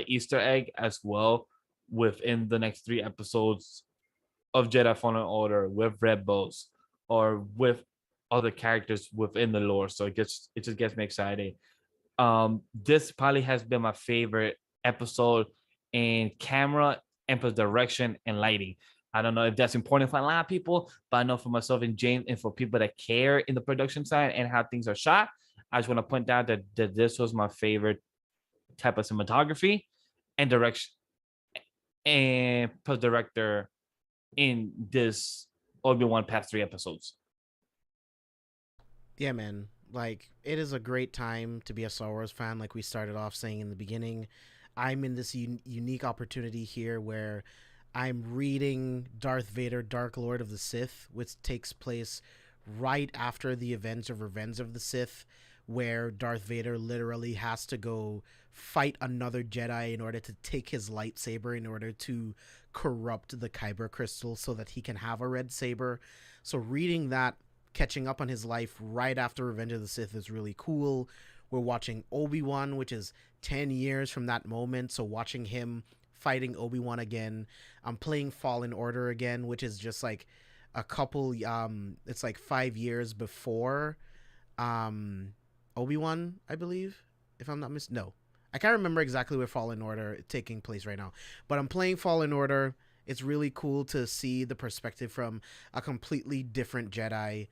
S3: Easter egg as well within the next 3 episodes of Jedi Fallen Order with Rebels or with other characters within the lore. So it just gets me excited. This probably has been my favorite episode in camera and direction and lighting. I don't know if that's important for a lot of people, but I know for myself and James and for people that care in the production side and how things are shot, I just want to point out that this was my favorite type of cinematography and direction and post director in this Obi-Wan past 3 episodes.
S1: Yeah, man. Like, it is a great time to be a Star Wars fan, like we started off saying in the beginning. I'm in this unique opportunity here where I'm reading Darth Vader, Dark Lord of the Sith, which takes place right after the events of Revenge of the Sith, where Darth Vader literally has to go fight another Jedi in order to take his lightsaber in order to corrupt the Kyber crystal so that he can have a red saber. So reading that, catching up on his life right after Revenge of the Sith is really cool. We're watching Obi-Wan, which is 10 years from that moment. So watching him fighting Obi-Wan again. I'm playing Fallen Order again, which is just like a couple it's like 5 years before Obi-Wan, I believe, if I'm not no. I can't remember exactly where Fallen Order is taking place right now, but I'm playing Fallen Order. It's really cool to see the perspective from a completely different Jedi.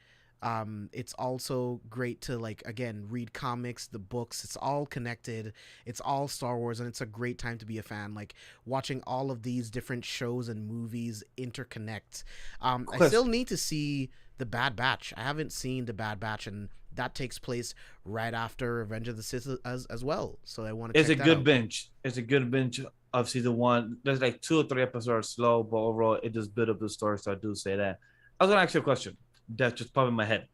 S1: It's also great to, like, again, read comics, the books. It's all connected. It's all Star Wars, and it's a great time to be a fan. Like, watching all of these different shows and movies interconnect. I still need to see The Bad Batch. I haven't seen The Bad Batch, and that takes place right after Revenge of the Sith as well. So I want to
S3: It's a
S1: check that
S3: good
S1: out.
S3: binge. It's a good binge of season 1. There's like 2 or 3 episodes slow, but overall it just built up the story. So I do say that. I was gonna ask you a question that just popped in my head.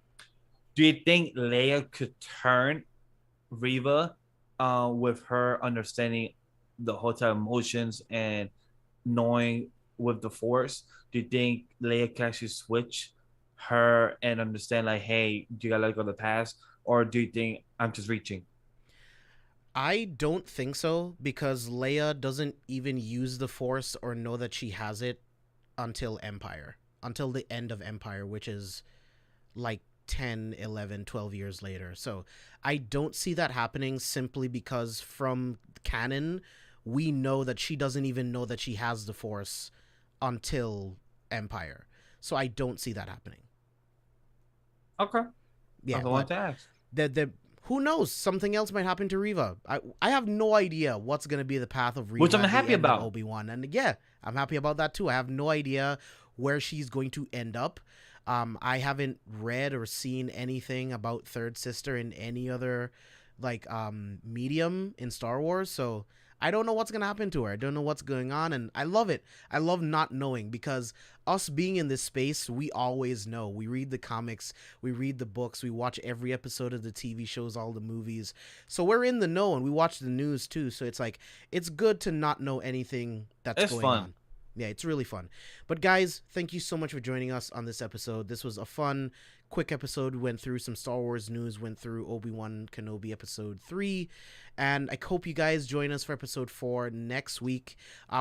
S3: Do you think Leia could turn Reva with her understanding the hotel emotions and knowing with the Force, do you think Leia can actually switch her and understand like, hey, you gotta let go of the past, or do you think I'm just reaching?
S1: I don't think so because Leia doesn't even use the Force or know that she has it until Empire, until the end of Empire, which is like 10, 11, 12 years later. So I don't see that happening simply because from canon, we know that she doesn't even know that she has the Force until Empire. So I don't see that happening.
S3: Okay,
S1: Yeah,
S3: that's all I want
S1: but
S3: to ask.
S1: the who knows? Something else might happen to Reva. I have no idea what's gonna be the path of
S3: Which
S1: Reva
S3: I'm
S1: at the
S3: happy
S1: end of
S3: about.
S1: Obi-Wan, and yeah, I'm happy about that too. I have no idea where she's going to end up. I haven't read or seen anything about Third Sister in any other like medium in Star Wars, so I don't know what's gonna happen to her. I don't know what's going on, and I love it. I love not knowing because us being in this space, we always know. We read the comics, we read the books, we watch every episode of the TV shows, all the movies. So we're in the know and we watch the news too. So it's like it's good to not know anything that's
S3: It's
S1: going
S3: fun.
S1: on. Yeah, it's really fun. But guys, thank you so much for joining us on this episode. This was a fun, quick episode. We went through some Star Wars news, went through Obi-Wan Kenobi episode 3, and I hope you guys join us for episode 4 next week.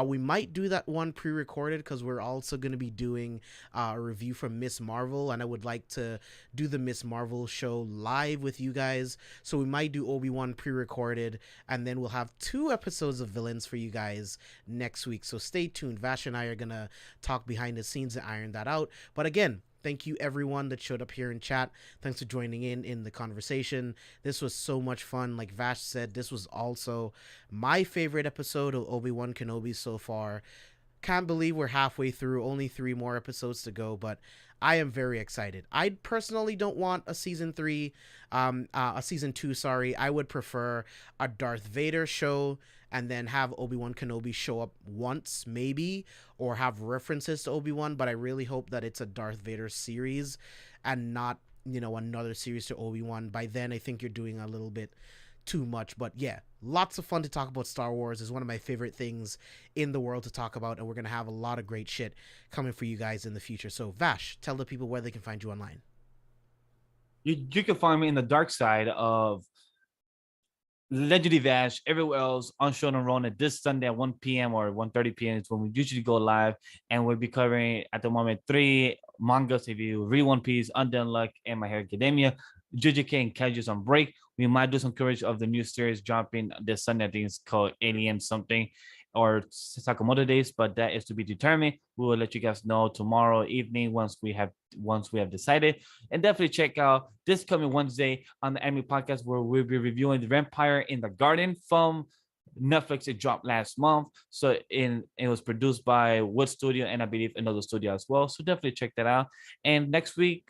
S1: We might do that one pre-recorded because we're also going to be doing a review from Miss Marvel, and I would like to do the Miss Marvel show live with you guys. So we might do Obi-Wan pre-recorded, and then we'll have 2 episodes of Villains for you guys next week. So stay tuned. Vash and I are going to talk behind the scenes and iron that out. But again, thank you everyone that showed up here in chat. Thanks for joining in the conversation. This was so much fun. Like Vash said, this was also my favorite episode of Obi-Wan Kenobi so far. Can't believe we're halfway through, only 3 more episodes to go, but I am very excited. I personally don't want a season 3, a season 2, sorry. I would prefer a Darth Vader show and then have Obi-Wan Kenobi show up once, maybe, or have references to Obi-Wan, but I really hope that it's a Darth Vader series and not, another series to Obi-Wan. By then, I think you're doing a little bit too much, but yeah, lots of fun to talk about. Star Wars is one of my favorite things in the world to talk about, and we're gonna have a lot of great shit coming for you guys in the future. So Vash, tell the people where they can find you online.
S3: You can find me in the dark side of Legendary Vash, everywhere else on Show and Rona this Sunday at 1 p.m. or 1:30 p.m. is when we usually go live, and we'll be covering at the moment 3 mangas. If you read One Piece, Undead Luck, and My Hero Academia, JJK and Kaju's on break. We might do some coverage of the new series dropping this Sunday. I think it's called Alien something or Sakamoto Days, but that is to be determined. We will let you guys know tomorrow evening once we have decided. And definitely check out this coming Wednesday on the Anime Podcast where we'll be reviewing The Vampire in the Garden from Netflix. It dropped last month, so it was produced by Wood Studio and I believe another studio as well. So definitely check that out. And next week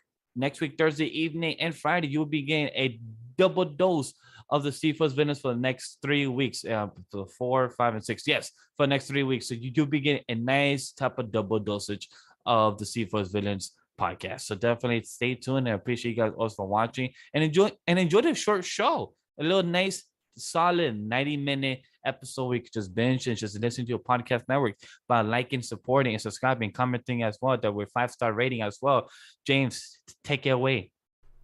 S3: Thursday evening and Friday, you'll be getting a double dose of the C4SVillains for the next 3 weeks. For 4, 5, and 6. Yes, for the next 3 weeks. So you'll be getting a nice type of double dosage of the C4SVillains podcast. So definitely stay tuned. I appreciate you guys also for watching and enjoy the short show. A little nice, solid 90-minute episode we could just binge and just listen to a podcast network by liking, supporting, and subscribing, commenting as well. That we're 5-star rating as well. James, take it away.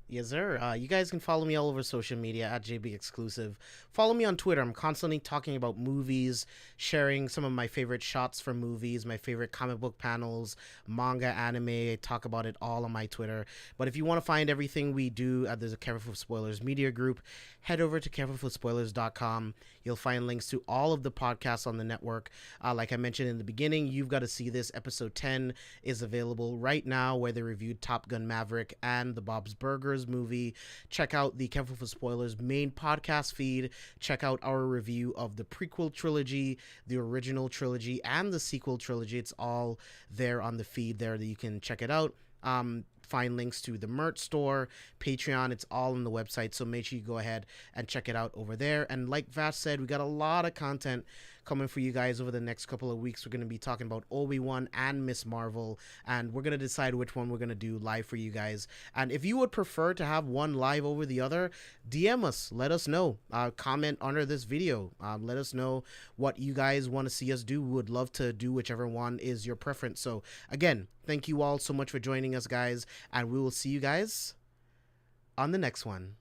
S1: Yes, sir. You guys can follow me all over social media at JB Exclusive. Follow me on Twitter. I'm constantly talking about movies, sharing some of my favorite shots from movies, my favorite comic book panels, manga, anime. I talk about it all on my Twitter. But if you want to find everything we do at the Careful for Spoilers media group, head over to carefulforspoilers.com. You'll find links to all of the podcasts on the network. Like I mentioned in the beginning, You've Got to See This. Episode 10 is available right now, where they reviewed Top Gun Maverick and the Bob's Burgers movie. Check out the Careful for Spoilers main podcast feed. Check out our review of the prequel trilogy, the original trilogy, and the sequel trilogy. It's all there on the feed there that you can check it out. Find links to the merch store, Patreon. It's all on the website, so make sure you go ahead and check it out over there. And like Vash said, we got a lot of content coming for you guys over the next couple of weeks. We're going to be talking about Obi-Wan and Miss Marvel, and we're going to decide which one we're going to do live for you guys. And if you would prefer to have one live over the other, DM us, let us know. Comment under this video. Let us know what you guys want to see us do. We would love to do whichever one is your preference. So again, thank you all so much for joining us, guys, and we will see you guys on the next one.